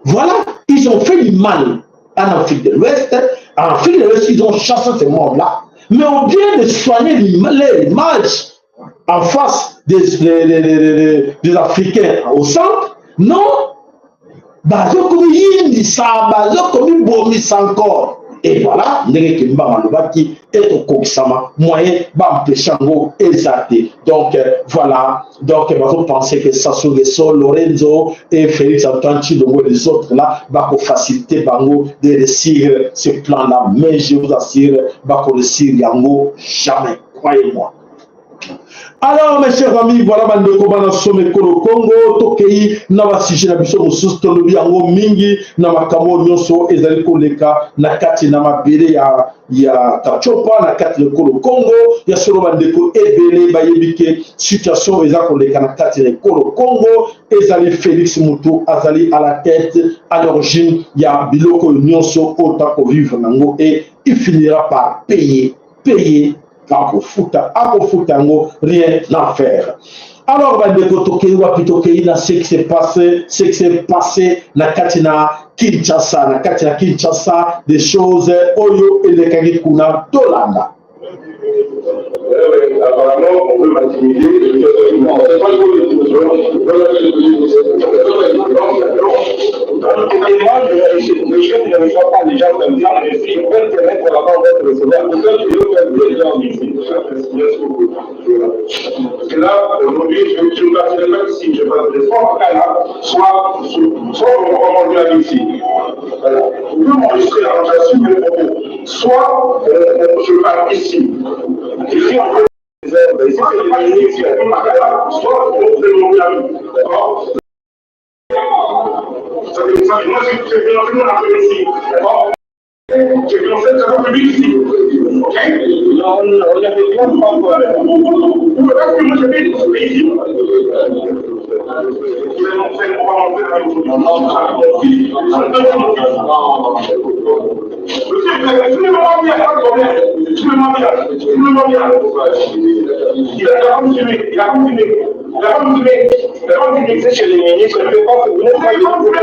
Voilà, ils ont fait du mal en Afrique de l'Ouest. En Afrique de l'Ouest, ils ont chassé ces morts-là. Mais au lieu de soigner l'image en face des Africains au centre, non. Et voilà, moyen donc voilà, donc vous pensez que Sassou Nguesso, Lorenzo et Félix Antoine Tshilombo et les autres là va faciliter Bango de réussir ce plan là, mais je vous assure, va réussir Yango jamais, croyez-moi. Alors mes chers amis, voilà bandeko bana someko le Congo tokei na basije na biso mosusu tolobi yango mingi na makambo nyonso ezali koleka na kati na mabele ya Kachopa na kati le Congo ya solo bandeko ebele bayebike situation eza koleka na kati le Congo ezali Félix Moutou azali à la tête à l'origine ya biloko nyonso otako vivre nango et il finira par payer rien à faire. Alors, ce qui s'est passé na Katina Kinshasa, des choses Oyo et les Kagikuna Tolanda. Apparemment, on peut m'intimider. Le chef ne reçoit pas les gens comme ça. Je peux te mettre là-bas, on va te recevoir. Parce que là, aujourd'hui, je ne partirai pas ici. Je vais soit à Cana, soit on va manger ici. On peut m'enregistrer la j'assume le propos. Soit je pars ici. Ici, on peut ici, c'est les ici, soit on peut monter à nous. D'accord? Ça veut dire ça, moi, j'ai fait un peu ici. D'accord? J'ai commencé à faire public ici. Ok? Non, on ne réclame pas encore. Parce que moi, je vais être ici. Chez les ministres, je ne peux pas vous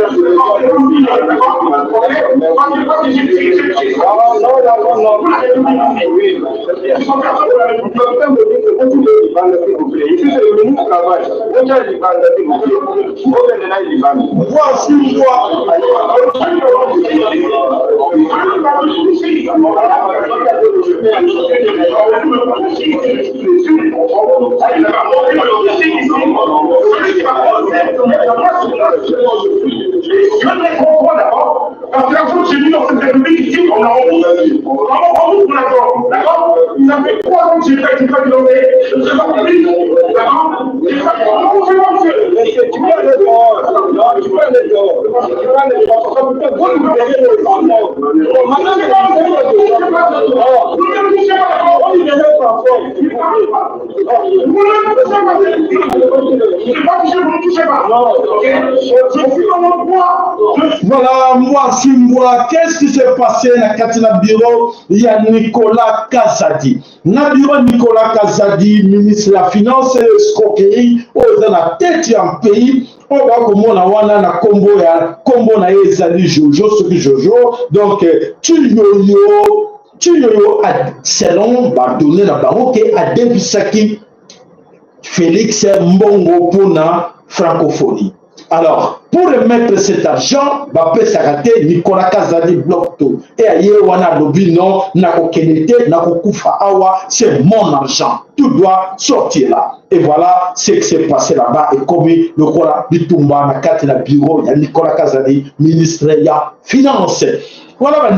je ne comprends d'abord, parce que la France, j'ai dit dans cette république ici, on a rendu. On a rendu pour l'accord. D'accord? Ça fait 3 ans que j'ai fait du papier. Je ne sais pas public. D'accord? Non, c'est pas monsieur. Tu peux aller dehors. Non, tu peux aller dehors. Tu peux aller dehors. Ça peut pas vous libérer le sang. Maintenant, c'est pas vous. Vous ne me touchez pas d'accord. On libère le sang. Vous ne me touchez pas. Je ne sais pas si vous ne touchez pas. Non, ok? Je suis dans mon poids. Voilà, moi, Simboa, qu'est-ce qui s'est passé dans le bureau? Il y a Nicolas Kazadi. Dans le bureau Nicolas Kazadi, ministre de la Finance et de l'escroquerie, dans la tête d'un pays, on va comme on a na combo na ezali Jojo, ce que Jojo, donc tu yo selon va donner la parole à Debisaki Félix Mbongo pour la francophonie. Alors, pour remettre cet argent, Nicolas Kazadi bloque tout. Et ailleurs, on a lobby non, c'est mon argent. Tout doit sortir là. Et voilà ce qui s'est passé là-bas. Et comme le Kola Bitumba, na bureau, il y a Nicolas Kazadi, ministre de la Finance. Voilà,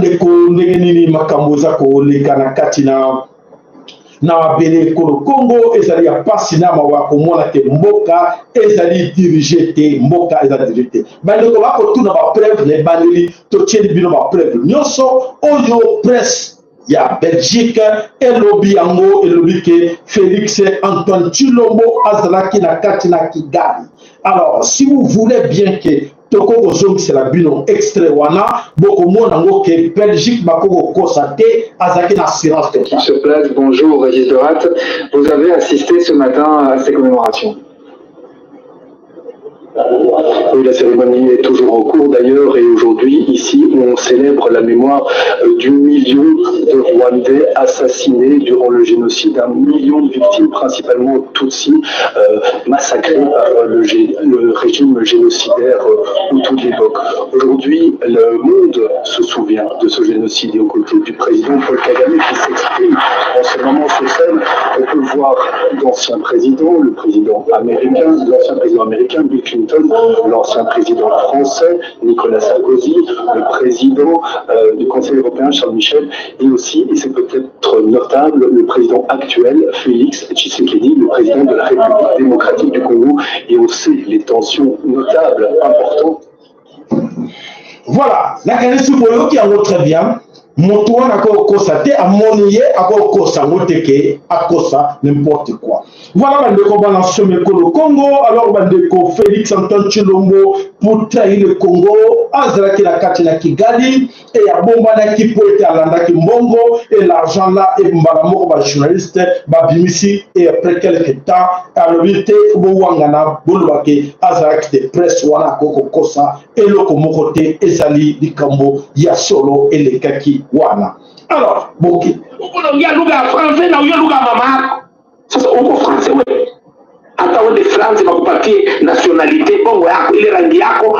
na bele Congo ezali ya pasi na mawa komona te mboka ezali dirigé te mboka ezali dirigé te bandeko bako tuna ba preuve ne bandeli to tieni bino ba preuve nyonso oyo presse ya Belgique elobi yango elobi ke Félix Antoine Tshilombo azalaki na kati na Kigali. Alors si vous voulez bien que c'est la bilan extrait wana beaucoup monde en que Belgique bako constaté azaki na silence. Sur place, bonjour Régis Dorat. Vous avez assisté ce matin à ces commémorations. Oui, la cérémonie est toujours en cours d'ailleurs et aujourd'hui, ici, on célèbre la mémoire du million de Rwandais assassinés durant le génocide. 1 million de victimes, principalement Tutsis, massacrées par le régime génocidaire Hutu de l'époque. Aujourd'hui, le monde se souvient de ce génocide et aux côtés du président Paul Kagame qui s'exprime en ce moment sur scène. On peut voir l'ancien président, le président américain, l'ancien président américain, Bill Clinton, l'ancien président français, Nicolas Sarkozy, le président du Conseil européen, Charles Michel, et aussi, et c'est peut-être notable, le président actuel, Félix Tshisekedi, le président de la République démocratique du Congo, et on sait les tensions notables, importantes. Voilà, la canisse qui a très bien. Moto na ko constater à monier à ko kosa moteke à kosa n'importe quoi. Voilà bande ko balance le Congo alors bande ko Félix Antoine Tshilombo pour trahir le Congo azraki la kati na Kigali et ya bomba na ki poete alanda ki mbongo et l'argent là et mbala moko ba journaliste ba bimisi et après quelques temps à l'obité bo wangana bolobake azraki de presse wana ko kosa et le komoko te ezali dikambo ya solo et le kaki wana. Alors, boki. Unaongea lugha ya français na uyo lugha mama yako. Sasa uko français wewe. Hata wewe France bakupatie nationalité bongo yako ile rangi yako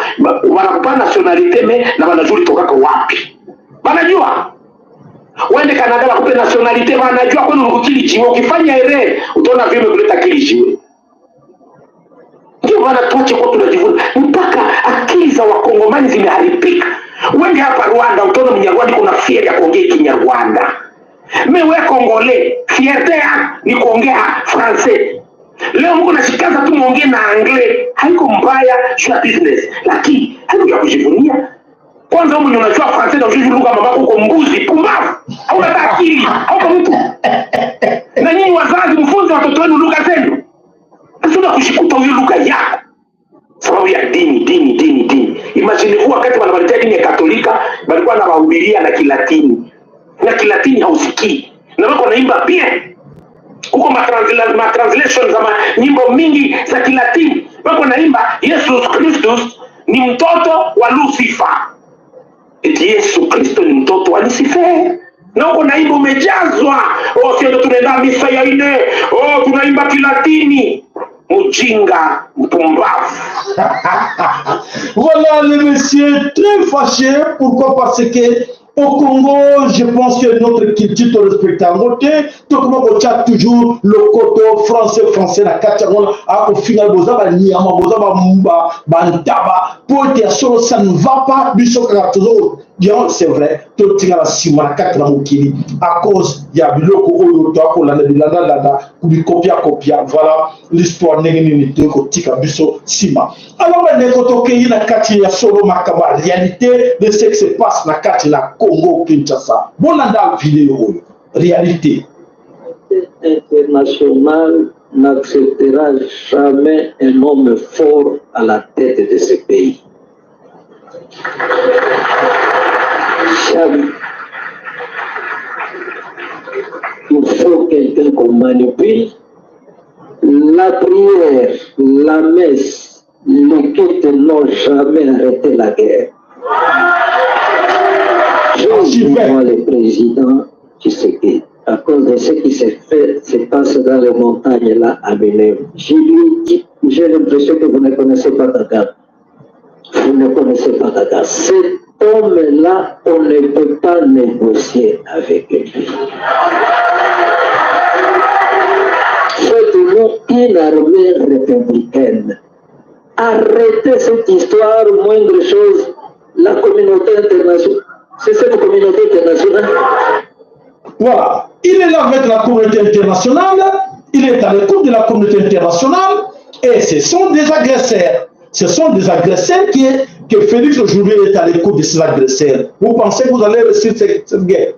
wanakupa nationalité na wanajua toka wapi. Wanajua. Wende Canada bakupe nationalité wanajua kwani ukili jiwe ukifanya ile utaona vile kuleta kili jiwe. Ndio maana tuache kwa tunajivuna mpaka akili za wakongomani zimeharibika. Wengi hapa Rwanda utaona Mnyarwanda kuna fieri ya kuongea Kinyarwanda. Mewe Kongole, fierté ni kuongea français. Leo mko nashikaza tu muongee na anglais. Haiko mbaya, shua business. Lakini haiko ya kujivunia. Kwanza wewe unajua français na unajua lugha mamako uko mbuzi, pumbavu. Hauna akili, hauko mtu. wanahubiria na Kilatini. Na Kilatini hausikii. Na wako naimba bien. Kuko ma-translation za nyimbo mingi za Kilatini. Wako naimba Yesus Kristus ni mtoto wa Lucifer. Eti Yesu Kristo ni mtoto wa Lucifer. Na huko naimba umejazwa. Oh, sio tunaenda misa ya ine. Oh, tunaimba Kilatini. Mujinga, mpumbavu. Voilà, le monsieur est très fâché. Pourquoi? Parce que au Congo, je pense que notre culture te respecte en côté. Tout comme on tient toujours le coteau français, la Kacharon, au final, Bozaba, Niama, Bozaba, Mumba, Bantaba, pour être solo, ça ne va pas, du soc à toujours. C'est vrai, tout est à la Sima, la Katramokili, à cause, il y a Biloko, Oyoto, copia, voilà l'histoire n'est pas Biso Sima. Alors, il y a une solo makaba, réalité de ce qui se passe dans la Congo Kinshasa. Bon, dans la vidéo, réalité. International n'acceptera jamais un homme fort à la tête de ce pays. Jamais. Il faut quelqu'un qu'on manipule. La prière, la messe, les quêtes n'ont jamais arrêté la guerre. Je vois le président Tshisekedi, à cause de ce qui se passe dans les montagnes là à Belém. Je lui ai dit, j'ai l'impression que vous ne connaissez pas Dakar. Vous ne connaissez pas Dakar. Cet homme-là, on ne peut pas négocier avec lui. Faites-nous une armée républicaine. Arrêtez cette histoire, moindre chose, la communauté internationale. C'est cette communauté internationale. Voilà. Il est là avec la communauté internationale, il est à l'écoute de la communauté internationale, et ce sont des agresseurs. Ce sont des agresseurs que Félix aujourd'hui est à l'écoute de ces agresseurs. Vous pensez que vous allez réussir cette guerre?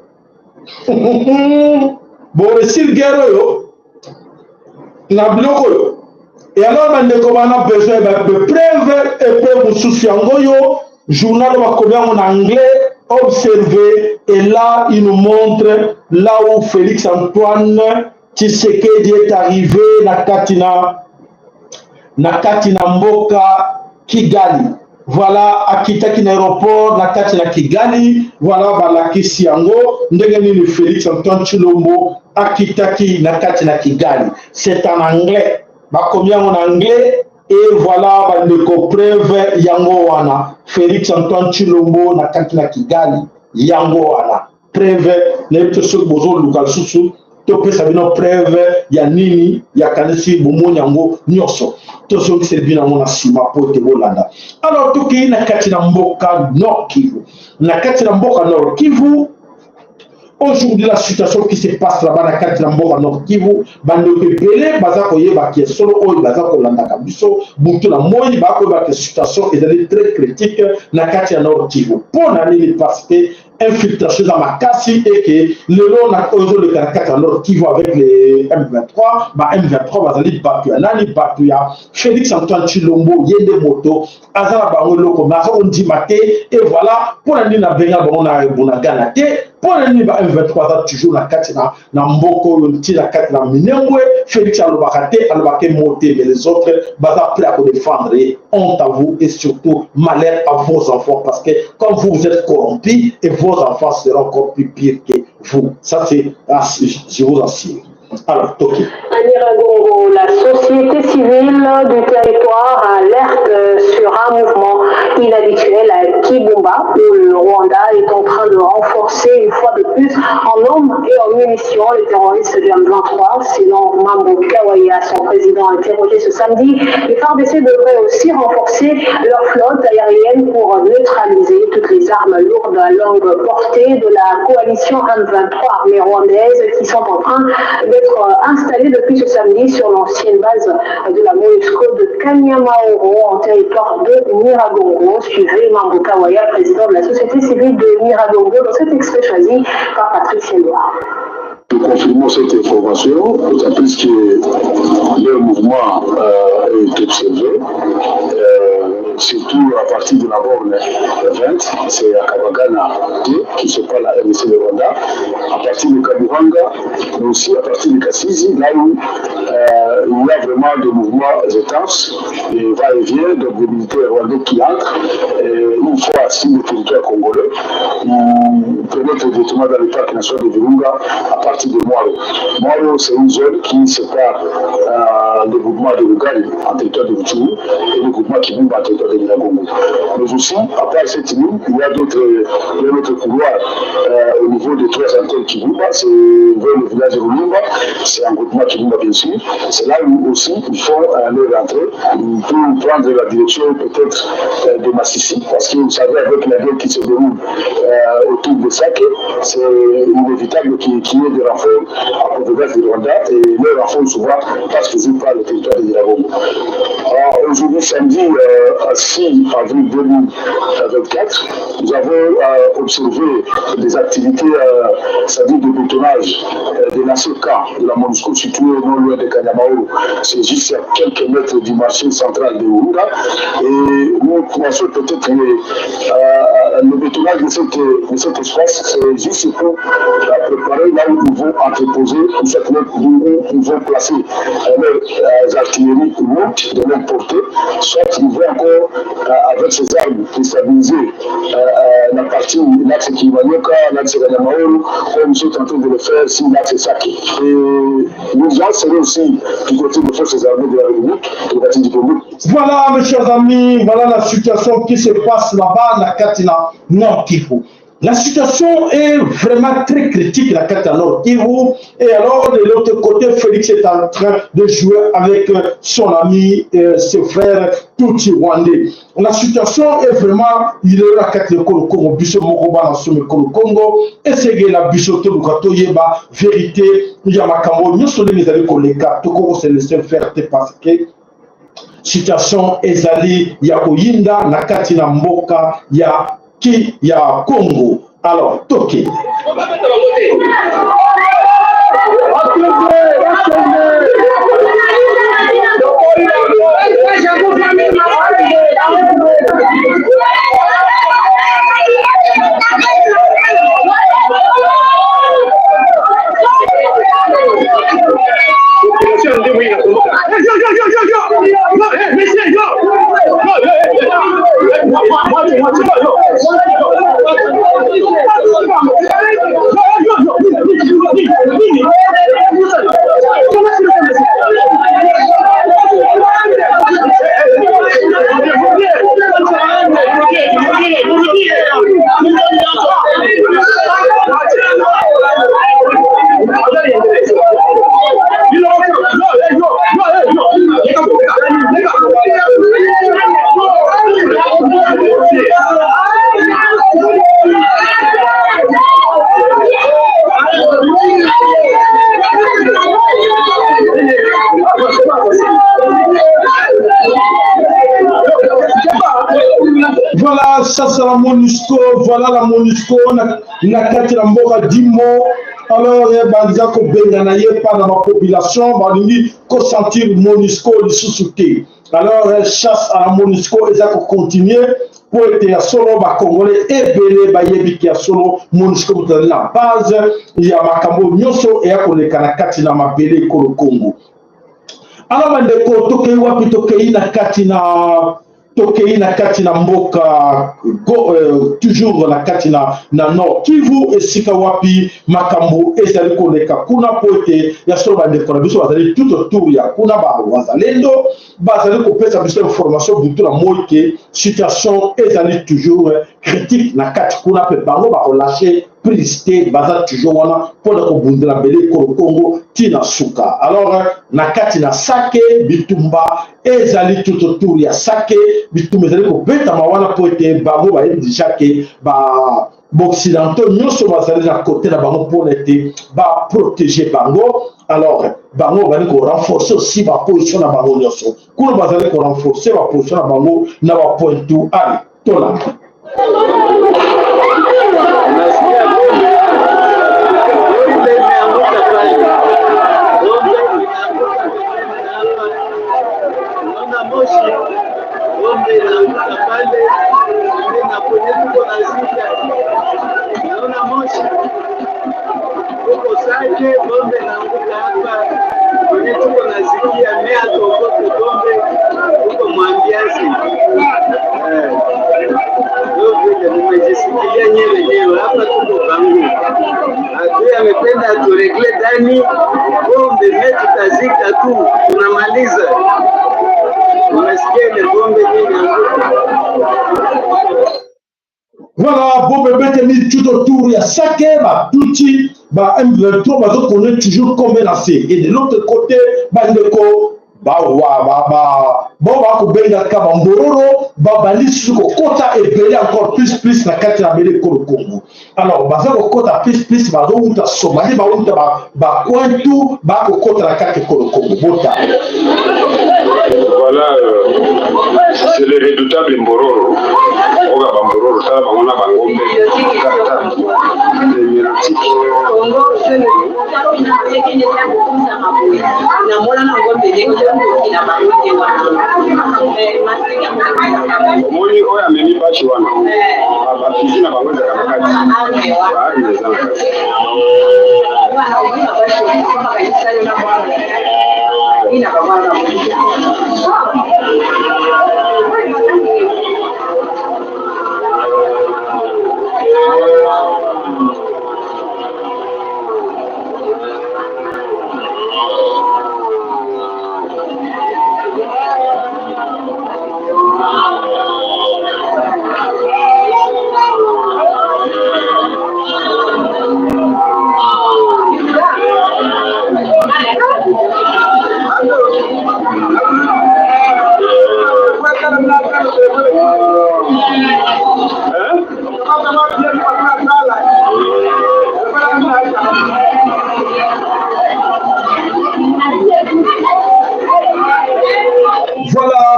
Bon, réussir la guerre, et alors, on a besoin de preuves et preuves sous journal en anglais, observé, et là, il nous montre là où Félix Antoine Tshisekedi est arrivé, Nakatina Mboka, Kigali. Voilà, Akitaki l'aéroport, Nakatina Kigali, voilà, Balakisi Yango, Ndegeni Félix Antoine Chilombo, Akitaki Nakatina Kigali. C'est en anglais. Combien en anglais? Et voilà, le preuve Yango Wana. Félix Antoine Chilombo, Nakatina Kigali, Yango Wana. Preuve, les petits besoins local sous. Topé sabino preuve ya nini ya kanisi bomo nyango nyoso to so ki serbi na mona sima pote bolanda. Alors to ki na kati na mboka Nord Kivu, na kati na mboka Nord Kivu, aujourd'hui la situation qui se passe là-bas na kati na mboka Nord Kivu, bando ke belé bazako yeba ki solo oyo bazako landa kabiso butu na moyi ba ko ba que situation est très critique na kati na Nord Kivu. Pour na nini parce que infiltration dans ma casse et que le long a causé le caractère alors qui vont avec les M23, bah M23 va aller battre Nani Batuya, Félix Antoine Chilombo, Yende Moto, Azara Bangolo, comme on dit maté, et voilà, pour la ligne à Benga, on a Bonaganaté, pour la ligne M23, toujours la 4 na Mboko, la 4 na Minengwe, Félix Alobakate, Alobake Moté, mais les autres, bah prêts à vous défendre, honte à vous et surtout malheur à vos enfants, parce que comme vous êtes corrompus, et vos enfants seront encore plus pires que vous. Ça, c'est, je vous assure. Alors, Toki. Nyiragongo, la société civile du territoire alerte sur un mouvement inhabituel à Kibumba, où le Rwanda est en train de renforcer une fois de plus en hommes et en munitions les terroristes du M23. Selon Mambo Kawaya, son président interrogé ce samedi, les FARDC devraient aussi renforcer leur flotte aérienne pour neutraliser toutes les armes lourdes à longue portée de la coalition M23 armée rwandaise qui sont en train d'être installés depuis ce samedi sur l'ancienne base de la MONUSCO de Kanyamaoro en territoire de Nyiragongo. Suivez Mambo Kawaya, président de la société civile de Nyiragongo, dans cet extrait choisi par Patrick Selloir. Nous confirmons cette information, d'autant plus que le mouvement est observé. surtout à partir de la borne 20, c'est à Kabagana 2 qui se parle à RDC de Rwanda, à partir de Kabuhanga, mais aussi à partir de Kassizi, là où il y a vraiment des mouvements intenses, et va-et-vient, donc des militaires rwandais qui entrent, une fois sur le territoire congolais, ils pénètrent directement dans le parc national de Virunga à partir de Mwaro. Mwaro, c'est une zone qui sépare le mouvement de Lugari en territoire de Rutshuru et le mouvement Kibumba en territoire de Nyiragongo. Mais aussi, à part cette ligne, il y a d'autres couloirs au niveau des 3 antennes Kibumba, c'est vers le village de Rumba, c'est un groupement Kibumba bien sûr. C'est là où aussi il faut aller rentrer, pour prendre la direction peut-être de Massissi, parce que vous savez, avec la guerre qui se déroule autour de Sake, c'est inévitable qu'il y ait des renforts à provenance du Rwanda, et les renforts souvent passent toujours par le territoire de Nyiragongo. Aujourd'hui, samedi 6 avril 2024, nous avons observé des activités, c'est-à-dire de bétonnage de l'ancien camp de la MONUSCO situé non loin de Kanyamaoro. C'est juste à quelques mètres du marché central de Urunga. Et nous commençons peut-être le bétonnage de cet espace, c'est juste pour préparer là où ils vont entreposer, où ils vont placer leurs artilleries lourdes de même portée, soit ils vont encore avec ces armes déstabiliser la partie l'axe Kimanyoka, l'axe Kanyamaoro, comme ils sont en train de le faire sur l'axe Saki. Et l'urgence serait aussi du côté des forces armées de la République, de la du Congo. Voilà, mes chers amis, voilà la situation qui se passe là-bas, la Katina Nord Kivu. La situation est vraiment très critique, la Katina Nord Kivu. Et alors, de l'autre côté, Félix est en train de jouer avec son ami, ses frères, Tutsi Rwandais. La situation est vraiment, il est là, Katina Congo, Bisso Mokoba, Nassome Congo, et c'est que la Bisso Tobukato Yeba, vérité, il y a ma Kambo, nous sommes les amis collègues, tout comme c'est laissé faire, parce que situation ezali ya koyinda na kati na mboka ya Congo. Alors toke Voilà, ça c'est la MONUSCO, voilà la MONUSCO, na kati la mboka dimo. Alors, banza ko bengana ye pa na population, balingi ko sentir MONUSCO lisusuke. Alors, chasse à la MONUSCO, ils ont continué pour être à solo, ba Congolais et belé, ba yebiki à solo, MONUSCO dans la base, il y a makambo nyoso et à koleka na kati na mabele ko le Congo. Alors, bandeko, tokei wapi tokei na kati na mboka toujours na kati na Nord Kivu esika wapi makambo ezali koleka kuna pote ya solo bandeko na biso bazali tout autour ya kuna ba wazalendo bazali kopesa biso information butu na moike situation ezali toujours critique na kati kuna pe bango ba relâcher prise baza toujours wana pour ko bundela bele ko Congo tina suka. Alors na kati na Sake bitumba ezali tout autour ya Sake bitumba ezali ko beta mawana pote bango ba déjà que ba occidentaux nyonso bazali na côté na bango pour être ba protéger bango. Alors bango bali ko renforcer aussi ba position na bango nyonso kuna bazali ko renforcer ba position na bango na ba point tout ali tola. huko Sake bombe naanguka hapa kwenye tuko nasikia mea tokote bombe huko Mwambiasi. Ndio vile nimejisikia nyewe hapa tuko Bangu. Adui amependa aturegle ndani bombe metu tazika tu tunamaliza. Unasikia ile bombe nini? Voilà, bon bébé tenu tout autour, il y a Sake, bah Tuti, bah M23, bah donc on est toujours comme menacé. Et de l'autre côté, bah Ndeko, bah bon bah Kubenga Kaba Mbororo, bah Balis ko kota et belé encore plus na kati na belé ko Congo. Alors bah ça ko kota plus bah donc on ta Somalie, bah on ta bah Kwantu, bah ko kota na kati ko Congo. Bota. Voilà, c'est le redoutable Mbororo. Oga Bambororo, ça va on a Bangombe. Moni oya memi bachi wana. Bafizi na bangweza kamakati. Baari nezana kasi.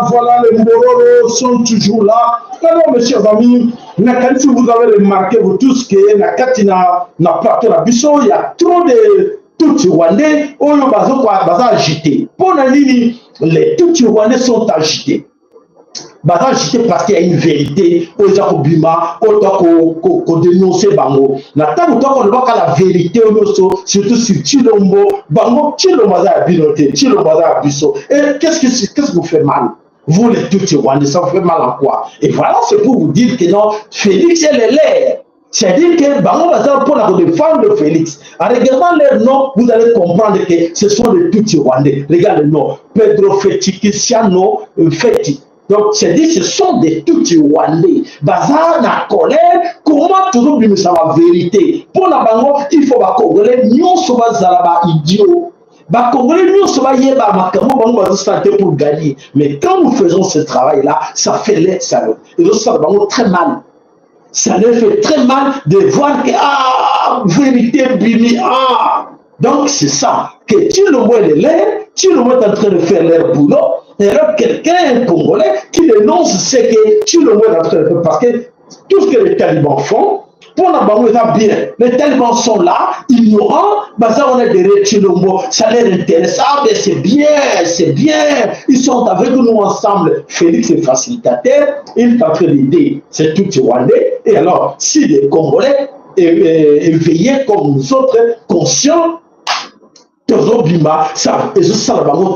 Voilà, les Mbororo sont toujours là. Alors, mes chers amis, si vous avez remarqué, vous tous, que na plateau la Bissau, il y a trop de Tutsi Rwandais, Oyo Baza agité. Pour la ligne, les Tutsi Rwandais sont agités. Baza agité parce qu'il y a une vérité, Oyo Bima, Oyo dénoncer Bango. Na table où on voit la vérité, surtout sur Chilombo, Bango, Chilombo Baza Binoté, Chilombo Baza Bissau. Et qu'est-ce que vous fait mal? Vous les Tutsi Rwandais, ça vous fait mal en quoi? Et voilà, c'est pour vous dire que non, Félix est l'air. C'est-à-dire que Bango Baza pour la défendre Félix. En regardant leur nom, vous allez comprendre que ce sont les Tutsi Rwandais. Regardez le nom. Pedro Feti, Cristiano Feti. Donc, c'est dit, ce sont des Tutsi Rwandais. Baza na colère, comment toujours bien ça la vérité? Pour la Bango, il faut que les Congolais, nous sommes idiots. Bah, Congolais, nous sommes pour gagner. Mais quand nous faisons ce travail-là, ça fait l'aide, ça va très mal. Ça leur fait très mal de voir que, vérité, bimi, Donc, c'est ça. Que tu le vois l'air, tu le vois en train de faire leur boulot. Et alors, quelqu'un, un Congolais, qui dénonce ce que tu le vois en train de faire. Parce que tout ce que les talibans font, pour la banque, bien. Les talibans sont là, ignorants, ça on est derrière Chilombo, ça les intéresse. Mais c'est bien, c'est bien. Ils sont avec nous ensemble. Félix est facilitateur, il est en train d'aider. C'est tout Rwandais. Et alors, si les Congolais éveillés comme nous autres, conscients, ça va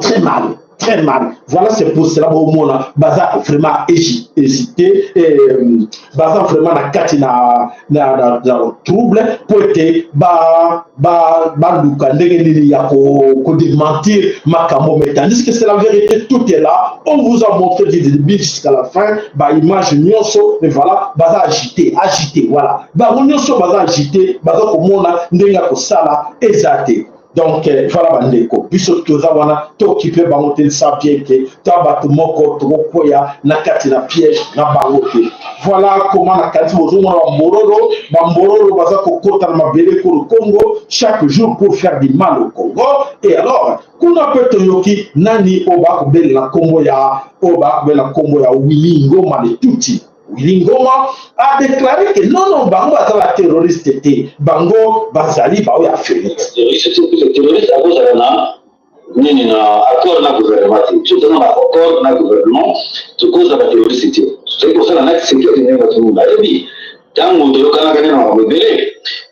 très mal. Très mal. Voilà, c'est pour cela au monde Baza vraiment hésité, Baza vraiment na kati na trouble pour être luka ndenge nini ya ko démentir makamo, mais tandis que c'est la vérité, tout est là. On vous a montré du début jusqu'à la fin, image nyonso, et voilà, Baza agité, voilà. Nyonso Baza agité, Baza ko mona ndenge ko sala exacté. Donc, voilà, bandeko. Puisque tout ça, on a occupé bangote ça bien que tabac moko tropoya na kati na piège na bangote. Voilà comment na kati bozoma Mbororo, Mbororo baza kokota na mabele ko Congo chaque jour pour faire du mal au Congo. Et alors, kuna peut yoki nani oba ko bel na Congo ya Willy Ngoma de Tutsi. Willy Ngoma a déclaré que non, Bango a la terroriste, Bango Bazali, Bao a fait. Les terroristes à cause de l'accord de gouvernement, tout dans l'accord de gouvernement, tout cause de la terroriste. C'est pour ça que la sécurité n'est pas tout le monde. Tant que nous avons gagné dans le bébé,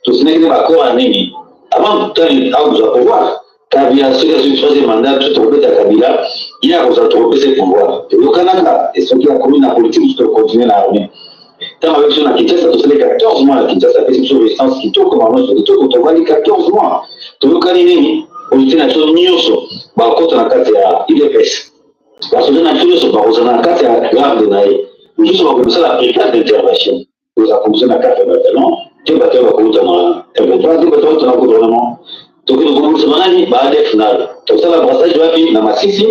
tout ce n'est pas accord à Nini. Avant, quand il a besoin de pouvoir, Kabila, ceux qui ont le troisième mandat, tout au bout de Kabila, il a besoin de trouver ses pouvoirs. Et au Canada, et ceux qui ont connu la politique, ils peuvent continuer à l'armée. Quand on a vu la Kinshasa, tu sais, 14 mois, la Kinshasa fait une résistance qui tourne comme un monstre, qui tourne, on voit les 14 mois. Tu veux Kanini, on était dans une nyoso, bah, quand on a 4 à IDPS. Parce que dans une nyoso, bah, on a 4 à grave de naïe. Juste, on va commencer la brigade d'intervention. Vous avez commencé à 4 bâtiments, tu vas faire un M23, tu vas faire un gouvernement. Donc, nous avons commencé à faire final. Donc, ça va brasser, je vais faire dans ma sisi,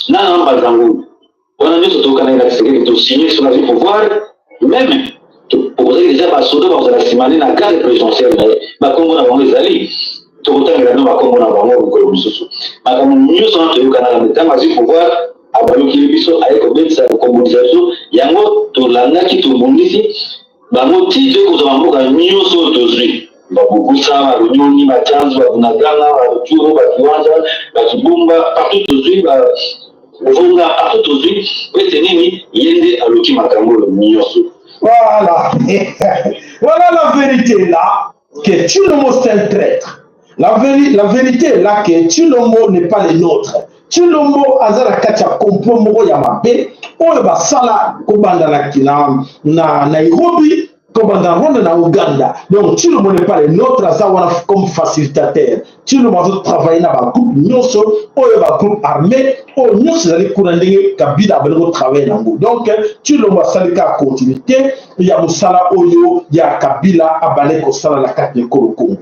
non, pas d'angoulou. On a mis surtout au Canada, c'est que tu signes sur la vie pour voir. Même, pour vous déjà, bah, surtout, vous allez simaner la garde présidentielle, mais comme on a les alliés, tout le temps, il y a comme on a vraiment beaucoup de choses. Mais comme nous sommes au Canada, mais quand on va pouvoir, à Baloki Libiso, avec la communication, il y a un mot, tout l'année qui tout le monde ici, bah, mon titre, que vous avez un mieux sur aujourd'hui. Bah, beaucoup ça, l'Union, ma chance, bah, Bunagana, bah, Turo, bah, Kiwanja, bah, Kibumba, partout aujourd'hui, bah, Vunga, partout aujourd'hui, oui, c'est Nini, Yende, Aloki Makambo, le mieux sur. Voilà. Voilà la vérité là, que Tshilombo c'est un traître. La vérité est là que Tshilombo n'est pas le nôtre. Tshilombo azala katia kompo moko ya mabe, oyo basala kobanda na Nairobi, kobanda Rwanda na Uganda. Donc Tshilombo n'est pas le nôtre, azawana comme facilitateur. Tshilombo azo travailler na ba groupe nyonso, oyo ba groupe armé, oyo nyonso zali kuna ndenge Kabila abeleko travailler nango. Donc Tshilombo asali ka continuité ya musala oyo ya Kabila abale kosala la kati ya Congo.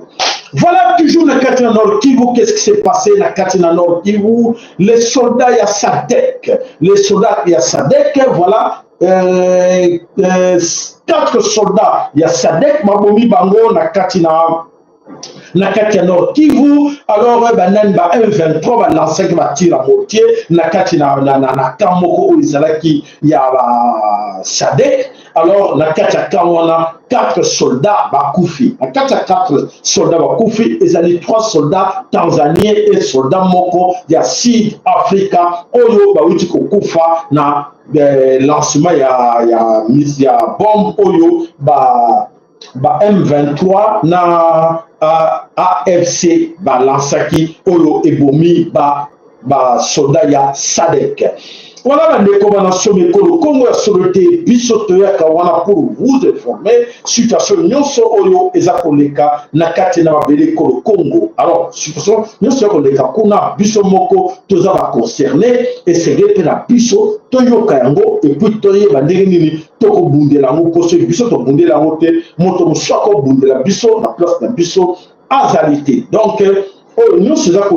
Voilà toujours le Katina Nord Kivu. Qu'est-ce qui s'est passé dans le Katina Nord Kivu? Les soldats ya Sadek. Les soldats ya Sadek, voilà. 4 soldats ya Sadek, Mabomi Bango, na Katina Nord Kivu. Alors, banan ba M23 ba lancer qui va tirer à mortier na Katina na Kamoko Izalaki ya Sadek. Alors, na Katia Kawana, 4 soldats Bakoufi. Na Katia 4 soldats Bakoufi, ils ont 3 soldats tanzaniens et soldats Moko, il y a 6 Africains, Oyo, Bawiti Kokufa, na lancement, il y a bombe Oyo, M23, na AFC, Lansaki, Oyo, Ebomi, soldat, il y a Sadek. Voilà la décommandation de Congo a sauté bisotoya kawana pour vous informer situation nyonso oyo ezakoleka na kati na babele Congo. Alors situation nyonso koleka kuna biso moko toza ba concerné et c'est que na biso toyoka yango et puis toye bandenge nini toko bundela ngo poso biso to bundela ngote moto musako bundela biso na place na biso azalité. Donc oh, nous sommes à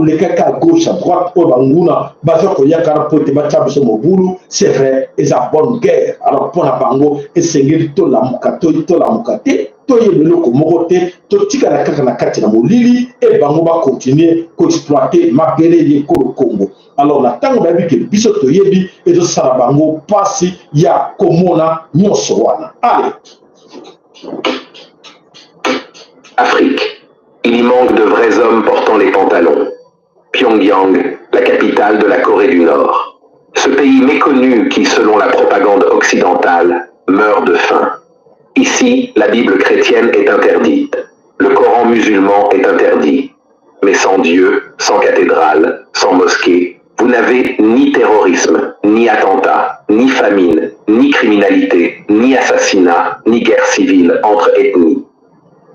gauche, à droite, au Banguna, c'est vrai, et ça bonne guerre. Alors, pour la Bango, et c'est que la Mukato, la Mukate, Toye le loko Morote, Totika la Kakana na Molili, et Bango va continuer à exploiter ma belle Congo. Alors, la tango d'avis que Bisoto Yebi et de Sarabango passe, ya Komona, Nyosowana. Allez. Afrique. Il y manque de vrais hommes portant les pantalons. Pyongyang, la capitale de la Corée du Nord. Ce pays méconnu qui, selon la propagande occidentale, meurt de faim. Ici, la Bible chrétienne est interdite. Le Coran musulman est interdit. Mais sans Dieu, sans cathédrale, sans mosquée, vous n'avez ni terrorisme, ni attentat, ni famine, ni criminalité, ni assassinat, ni guerre civile entre ethnies.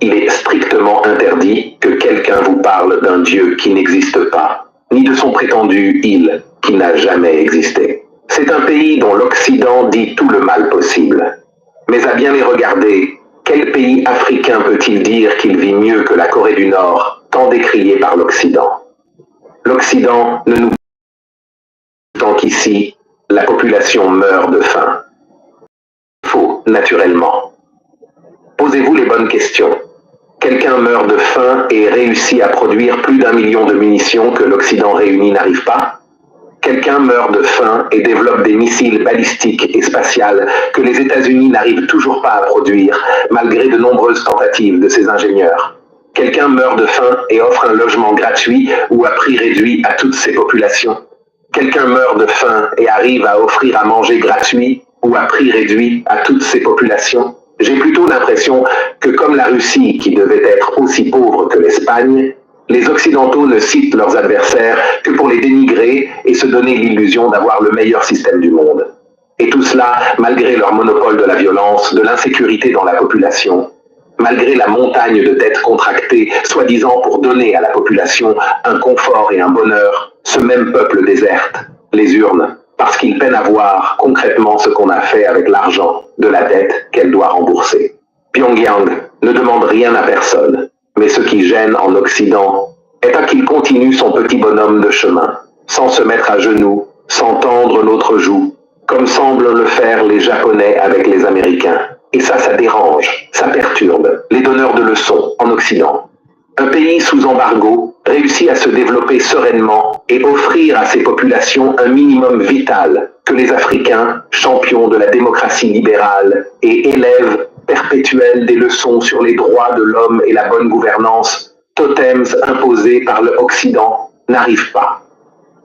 Il est strictement interdit que quelqu'un vous parle d'un Dieu qui n'existe pas, ni de son prétendu « il » qui n'a jamais existé. C'est un pays dont l'Occident dit tout le mal possible. Mais à bien les regarder, quel pays africain peut-il dire qu'il vit mieux que la Corée du Nord, tant décriée par l'Occident? L'Occident ne nous tant qu'ici, la population meurt de faim. Faux, naturellement. Posez-vous les bonnes questions. Quelqu'un meurt de faim et réussit à produire plus d'1 million de munitions que l'Occident réuni n'arrive pas? Quelqu'un meurt de faim et développe des missiles balistiques et spatiales que les États-Unis n'arrivent toujours pas à produire, malgré de nombreuses tentatives de ses ingénieurs. Quelqu'un meurt de faim et offre un logement gratuit ou à prix réduit à toutes ses populations. Quelqu'un meurt de faim et arrive à offrir à manger gratuit ou à prix réduit à toutes ses populations. J'ai plutôt l'impression que comme la Russie, qui devait être aussi pauvre que l'Espagne, Les Occidentaux ne citent leurs adversaires que pour les dénigrer et se donner l'illusion d'avoir le meilleur système du monde. Et tout cela malgré leur monopole de la violence, de l'insécurité dans la population, malgré la montagne de dettes contractées, soi-disant pour donner à la population un confort et un bonheur, ce même peuple déserte les urnes parce qu'il peine à voir concrètement ce qu'on a fait avec l'argent de la dette qu'elle doit rembourser. Pyongyang ne demande rien à personne, mais ce qui gêne en Occident est à qu'il continue son petit bonhomme de chemin, sans se mettre à genoux, sans tendre notre joue, comme semblent le faire les Japonais avec les Américains. Et ça dérange, ça perturbe les donneurs de leçons en Occident. Un pays sous embargo réussit à se développer sereinement et offrir à ses populations un minimum vital que les Africains, champions de la démocratie libérale et élèves perpétuels des leçons sur les droits de l'homme et la bonne gouvernance, totems imposés par l'Occident, n'arrivent pas.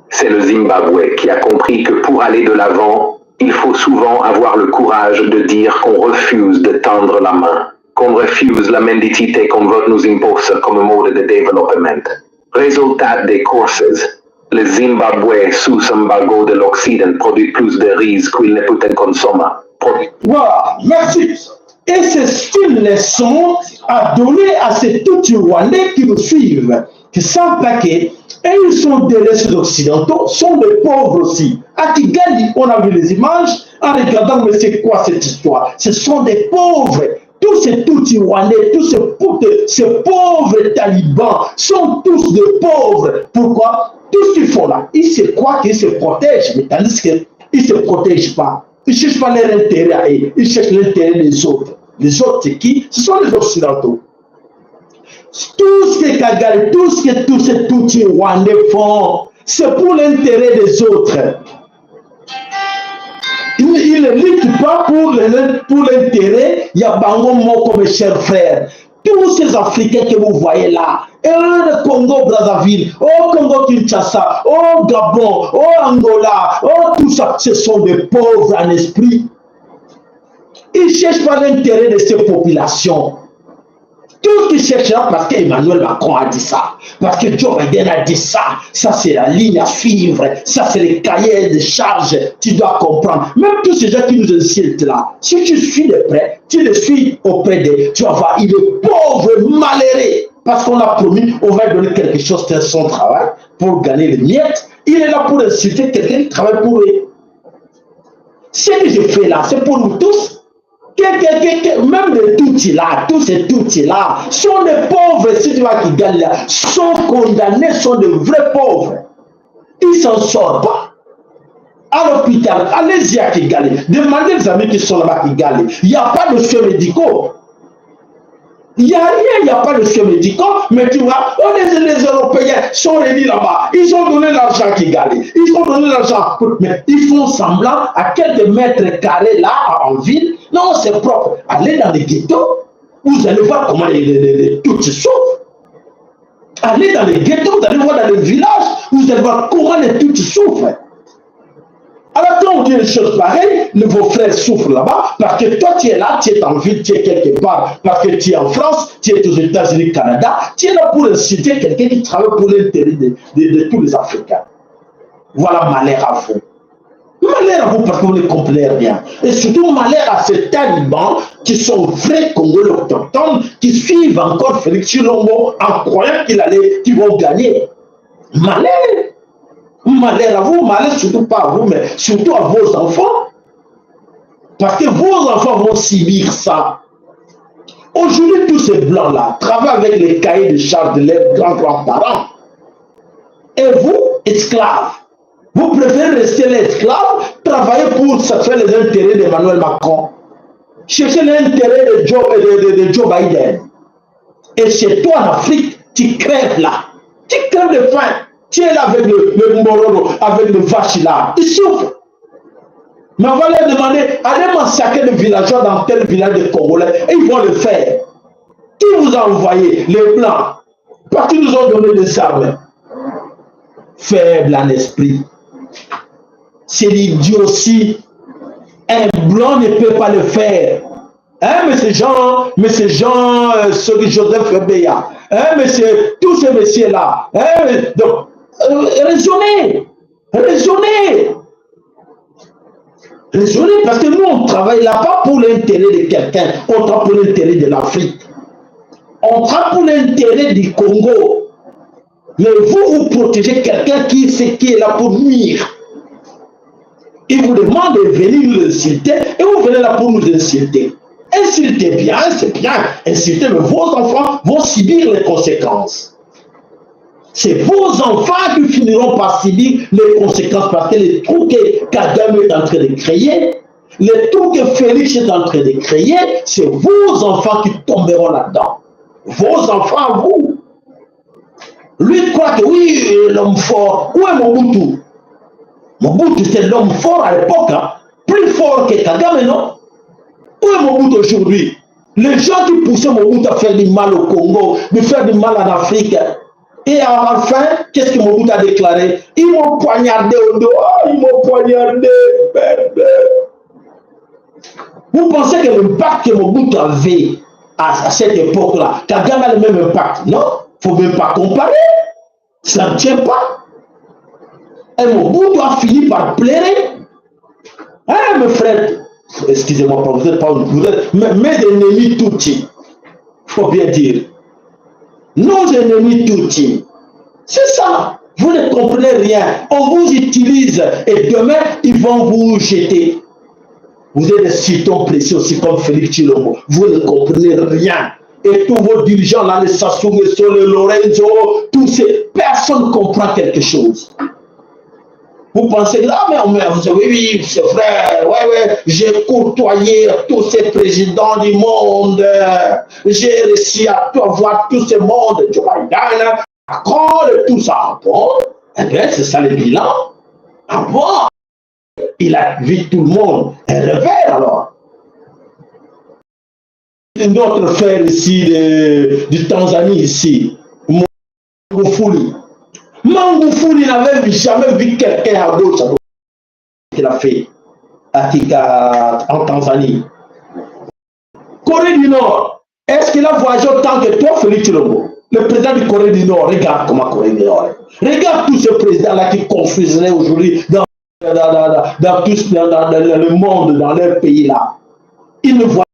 C'est le Zimbabwe qui a compris que pour aller de l'avant, il faut souvent avoir le courage de dire qu'on refuse de tendre la main, qu'on refuse la mendicité qu'on veut nous imposer comme mode de développement. Résultat des courses, le Zimbabwe sous embargo de l'Occident produit plus de riz qu'il ne peut consommer. Voilà, merci. Et c'est une leçon à donner à ces tout Rwandais qui nous suivent, qui savent que et ils sont des restes occidentaux, sont des pauvres aussi. À Kigali, on a vu les images, en regardant, mais c'est quoi cette histoire? Ce sont des pauvres. Tous ces tout Rwandais, tous ces pauvres talibans sont tous des pauvres. Pourquoi? Tout ce qu'ils font là, ils se croient qu'ils se protègent, mais tandis qu'ils ne se protègent pas. Ils ne cherchent pas leur intérêt à eux, ils cherchent l'intérêt des autres. Les autres, c'est qui? Ce sont les Occidentaux. Tout ce que Kagame, tout ce que tous ces petits Rwandais font, c'est pour l'intérêt des autres. Ils ne luttent pas pour l'intérêt. Il y a Bango Moko, mes chers frères. Tous ces Africains que vous voyez là, le Congo Brazzaville, au Congo Kinshasa, au Gabon, au Angola, tout ça, ce sont des pauvres en esprit. Ils ne cherchent pas l'intérêt de ces populations. Tout ce qu'ils cherchent là, parce qu'Emmanuel Macron a dit ça, parce que Joe Biden a dit ça, ça c'est la ligne à suivre, ça c'est les cahiers de charges, tu dois comprendre. Même tous ces gens qui nous insultent là, si tu suis de près, tu le suis auprès d'eux, tu vas voir, il est pauvre, malheureux, parce qu'on a promis, on va donner quelque chose de son travail pour gagner les miettes. Il est là pour insulter quelqu'un qui travaille pour eux. Ce que je fais là, c'est pour nous tous. Même les tout là, tous ces tout là, sont des pauvres, si tu vois qui gagnent là, sont condamnés, sont de vrais pauvres. Ils s'en sortent pas. À l'hôpital, allez-y à Kigali, demandez aux amis qui sont là-bas à Kigali. Il n'y a pas de soins médicaux. Il n'y a rien, il n'y a pas de soins médicaux, mais tu vois, les Européens sont réunis là-bas. Ils ont donné l'argent à Kigali. Ils ont donné l'argent, mais ils font semblant à quelques mètres carrés là, en ville. Non, c'est propre. Allez dans les ghettos, vous allez voir comment les tout se souffrent. Allez dans les ghettos, vous allez voir dans les villages, vous allez voir comment les tout souffrent. Alors quand on dit une chose pareille, vos frères souffrent là-bas, parce que toi tu es là, tu es en ville, tu es quelque part, parce que tu es en France, tu es aux États-Unis, Canada, tu es là pour inciter quelqu'un qui travaille pour l'intérêt de tous les Africains. Voilà, malheur à vous. Malheur à vous parce que vous ne comprenez rien. Et surtout malheur à ces talibans qui sont vrais Congolais autochtones, qui suivent encore Félix Tshilombo en croyant qu'ils vont gagner. Malheur. Malheur à vous, malheur surtout pas à vous, mais surtout à vos enfants. Parce que vos enfants vont subir ça. Aujourd'hui, tous ces blancs-là travaillent avec les cahiers de charges de leurs grands-grands-parents. Et vous, esclaves, vous préférez rester l'esclave, travailler pour satisfaire les intérêts d'Emmanuel Macron, chercher l'intérêt de Joe Biden. Et chez toi en Afrique, tu crèves là. Tu crèves de faim. Tu es là avec le Mororo, avec le vache là. Ils souffrent. Mais on va leur demander, allez massacrer le villageois dans tel village de Congolais. Et ils vont le faire. Qui vous a envoyé? Les Blancs. Parce qu'ils nous ont donné des armes. Faible en esprit. C'est l'idiotie. Un blanc ne peut pas le faire. Hein, mais ces gens, ceux que Joseph Béa, hein, mais tous ces messieurs-là, hein, donc, raisonnez, parce que nous, on ne travaille là pas pour l'intérêt de quelqu'un, on travaille pour l'intérêt de l'Afrique. On travaille pour l'intérêt du Congo. Mais vous protégez quelqu'un qui est là pour nuire. Il vous demande de venir nous insulter et vous venez là pour nous insulter. Insultez bien, c'est bien. Insultez, mais vos enfants vont subir les conséquences. C'est vos enfants qui finiront par subir les conséquences parce que les trous que Kagame est en train de créer, les trous que Félix est en train de créer, c'est vos enfants qui tomberont là-dedans. Vos enfants, vous. Lui croit que oui, l'homme fort. Où est Mobutu? Mobutu, c'est l'homme fort à l'époque, hein? Plus fort que Kagame, non? Où est Mobutu aujourd'hui? Les gens qui poussaient Mobutu à faire du mal au Congo, de faire du mal en Afrique. Et enfin, qu'est-ce que Mobutu a déclaré? Ils m'ont poignardé au dos. Oh, ils m'ont poignardé. Vous pensez que l'impact que Mobutu avait à cette époque-là, Kagame a le même impact? Non, il ne faut même pas comparer. Ça ne tient pas. Et Mobutu a fini par pleurer. Hein, mes frères? Excusez-moi, vous êtes mes ennemis tout petits. Il faut bien dire. Nos ennemis tout petits. C'est ça. Vous ne comprenez rien. On vous utilise et demain, ils vont vous jeter. Vous êtes des citons précieux aussi comme Félix Tshilombo. Vous ne comprenez rien. Et tous vos dirigeants là, les Sassou Nguesso, les Lorenzo, tous ces personnes comprennent quelque chose. Vous pensez que là, mais oui, c'est vrai, ouais, j'ai côtoyé tous ces présidents du monde, j'ai réussi à voir tous ces mondes, Joe Biden, Macron, et tout ça. Bon, eh bien, c'est ça le bilan. Ah bon, il a vu tout le monde un revers alors. Notre frère ici, du Tanzanie ici, Magufuli. Magufuli n'avait jamais vu quelqu'un à gauche qu'il a fait en Tanzanie. Corée du Nord, est-ce qu'il a voyagé autant que toi, Félix Tshilombo? Le président du Corée du Nord, regarde comment Corée du Nord est. Regarde tous ces présidents-là qui construisent aujourd'hui dans le monde, dans leur pays-là. Ils ne voient pas.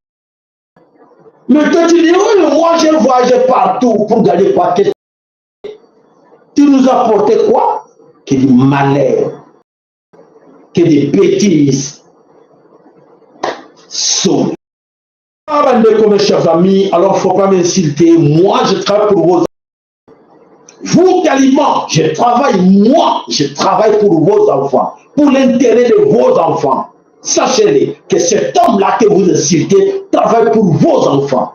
Mais toi, tu dis, oui, moi j'ai voyagé partout pour gagner quoi? Tu nous as apporté quoi? Que du malheur, que des bêtises. Sauve. Mes chers amis, alors il ne faut pas m'insulter. Moi, je travaille pour vos enfants. Vous, talibans, je travaille pour vos enfants, pour l'intérêt de vos enfants. Sachez-le que cet homme-là que vous insultez travaille pour vos enfants.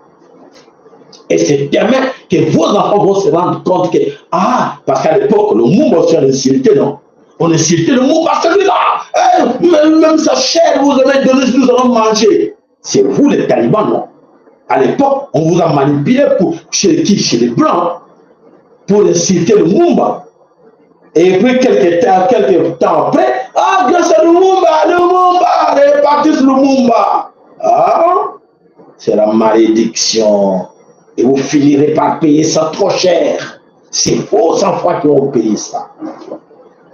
Et c'est demain que vos enfants vont se rendre compte que, parce qu'à l'époque, le Mumba, on insulté, non? On insultait le Mumba, celui-là, même sa chair, vous avez donné, nous allons manger. C'est vous les talibans, non? À l'époque, on vous a manipulé chez qui? Chez les Blancs, pour insulter le Mumba. Et puis, quelques temps après, grâce à le Mumba, répartissent le Mumba. C'est la malédiction. Et vous finirez par payer ça trop cher. C'est vos enfants qui vont payer ça.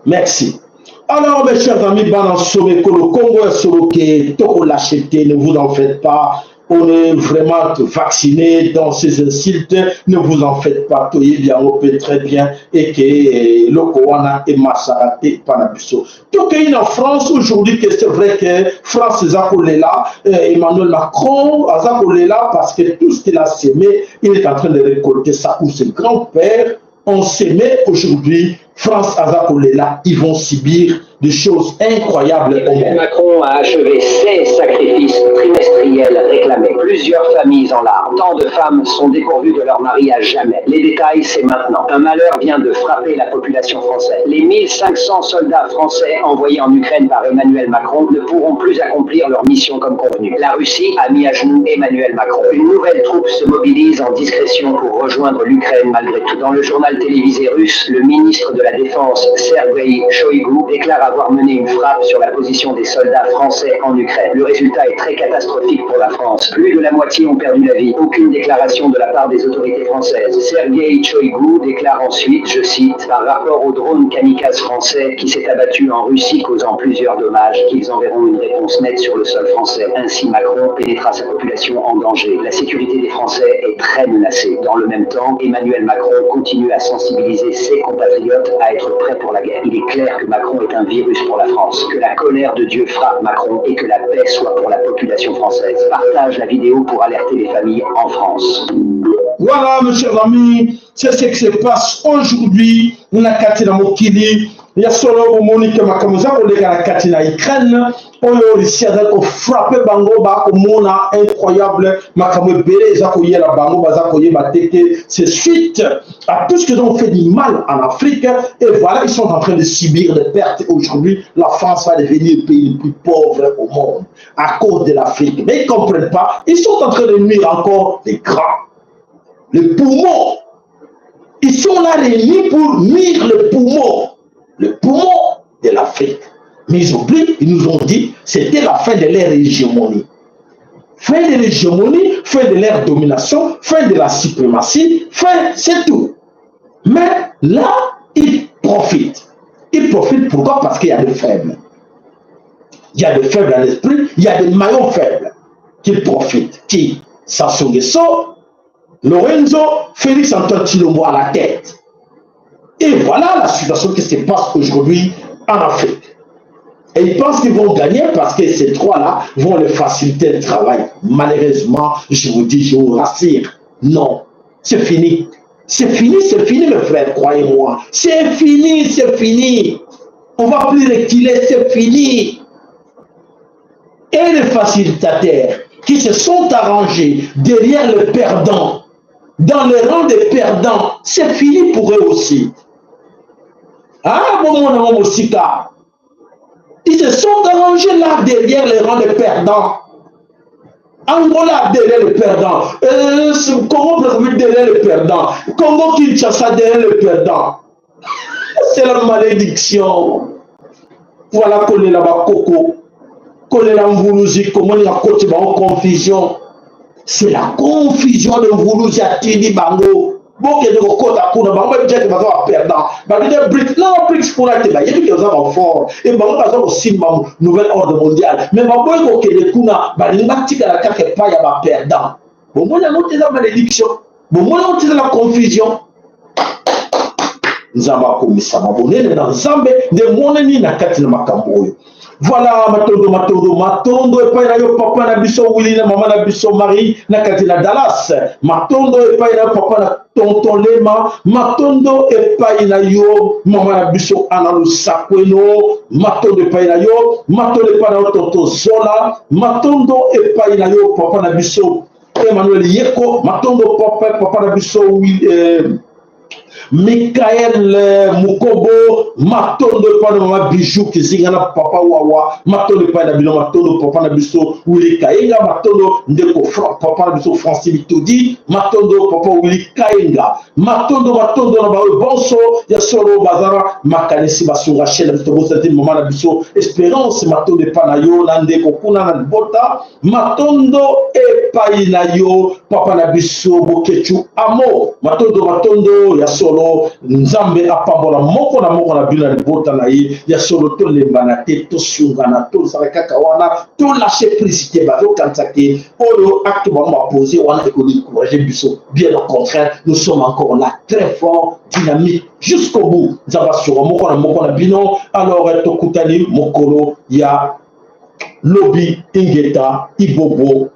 Merci. Alors, mes chers amis, le Congo est sur le Congo l'acheter, ne vous en faites pas. On est vraiment vacciné dans ces insultes. Ne vous en faites pas. Toyez bien, on peut très bien. Et que le Corona est massacré par la puissance. Tout est en France aujourd'hui, que c'est vrai que France est là, Emmanuel Macron est là parce que tout ce qu'il a semé, il est en train de récolter ça. Ou ses grands-pères ont semé aujourd'hui. France Azakolela, ils vont subir des choses incroyables. Emmanuel Macron a achevé ses sacrifices trimestriels réclamés. Plusieurs familles en larmes. Tant de femmes sont dépourvues de leur mari à jamais. Les détails, c'est maintenant. Un malheur vient de frapper la population française. Les 1500 soldats français envoyés en Ukraine par Emmanuel Macron ne pourront plus accomplir leur mission comme convenu. La Russie a mis à genoux Emmanuel Macron. Une nouvelle troupe se mobilise en discrétion pour rejoindre l'Ukraine malgré tout. Dans le journal télévisé russe, le ministre de de la Défense, Sergueï Shoïgu, déclare avoir mené une frappe sur la position des soldats français en Ukraine. Le résultat est très catastrophique pour la France. Plus de la moitié ont perdu la vie. Aucune déclaration de la part des autorités françaises. Sergueï Shoïgu déclare ensuite, je cite, par rapport au drone kamikaze français qui s'est abattu en Russie causant plusieurs dommages, qu'ils enverront une réponse nette sur le sol français. Ainsi, Macron pénétra sa population en danger. La sécurité des Français est très menacée. Dans le même temps, Emmanuel Macron continue à sensibiliser ses compatriotes à être prêts pour la guerre. Il est clair que Macron est un virus pour la France, que la colère de Dieu frappe Macron et que la paix soit pour la population française. Partage la vidéo pour alerter les familles en France. Voilà, mes chers amis, c'est ce qui se passe aujourd'hui. On a Katina Mokili, il y a solo Monique Makamuza, on est à la Katina Ukraine. On a réussi à frapper Bango, on a incroyable Makamou Bélé, Zakoye la Bango, Zakoye Mateke, c'est suite à tout ce qu'ils ont fait du mal en Afrique. Et voilà, ils sont en train de subir des pertes. Aujourd'hui, la France va devenir le pays le plus pauvre au monde à cause de l'Afrique. Mais ils ne comprennent pas, ils sont en train de nuire encore les grands. Les poumons, ils sont là réunis pour nuire le poumon de l'Afrique. Mais ils oublient, ils nous ont dit, c'était la fin de leur hégémonie. Fin de l'hégémonie, fin de leur domination, fin de la suprématie, fin, c'est tout. Mais là, ils profitent. Ils profitent pourquoi? Parce qu'il y a des faibles. Il y a des faibles à l'esprit, il y a des maillons faibles qui profitent. Qui? Sassou Nguesso, Lorenzo, Félix Antoine Tshilombo à la tête. Et voilà la situation qui se passe aujourd'hui en Afrique. Et ils pensent qu'ils vont gagner parce que ces trois-là vont leur faciliter le travail. Malheureusement, je vous dis, je vous rassure, non, c'est fini. C'est fini, mes frères, croyez-moi. C'est fini. On ne va plus reculer, c'est fini. Et les facilitateurs qui se sont arrangés derrière le perdant, dans les rangs des perdants, c'est fini pour eux aussi. Ah, bon, mon amour Sika. Ils se sont arrangés là derrière les rangs des perdants. Angola derrière le perdant. Congo derrière le perdant. Congo Kinshasa derrière le perdant. C'est la malédiction. Voilà qu'on est là-bas, Coco. Qu'on est là en Voulouzi, comment il y a côté en confusion. C'est la confusion de Voulouzi à Tini Bango. Bon, il y a des côtes à Kouna, Bango est déjà perdant. Bango est BRICS. Non, BRICS pour la télé. Il y a des gens qui ont fort. Et Bango a aussi une nouvelle ordre mondiale. Mais Bango est au Kouna, Bango est à la carte pas, il y a perdant. Bon, moi, il y a la malédiction. Bon, moi, il y a la confusion. Nous avons commis ça. Mabonné, dans Zambé, de Moneni, na Katina Makamboyo. Voilà, Matondo, et pas yo papa na biso Willy, na maman na biso Marie, na Katina Dallas. Matondo, et pas yo papa na tonton Lema. Matondo, et pas yo maman na biso Analu Sakweno. Matondo, et pas yo, Matondo, et pas yo tonton Zola. Matondo, et pas yo papa na biso Emmanuel Yeko. Matondo, papa na biso Michael Mukobo, Matondo pas de ma bijou qui zingana papa wawa, Matondo pas de bilo, Matondo papa na biso Willy Kayenga, Matondo ndeko papa na biso Francis Bitodi, Matondo papa Willy Kayenga, Matondo na bawe bonso, ya solo bazara, makanisi basunga shela bitobo senti mama na biso Espérance, Matondo pas na yo, ndeko kuna na bota, Matondo e pa na yo, papa na biso Bokechu Amo, Matondo ya solo Nzambe apambola moko na bila libota na ye ya solo to lembana te to sungana to sarakaka wana to lâcher prise te bazo kansake olo acte ba ma poser wana économique courage biso bien au contraire nous sommes encore là très fort dynamique jusqu'au bout nzaba sur moko na bino alors to kutani mokolo ya Lobi Ingeta Ibobo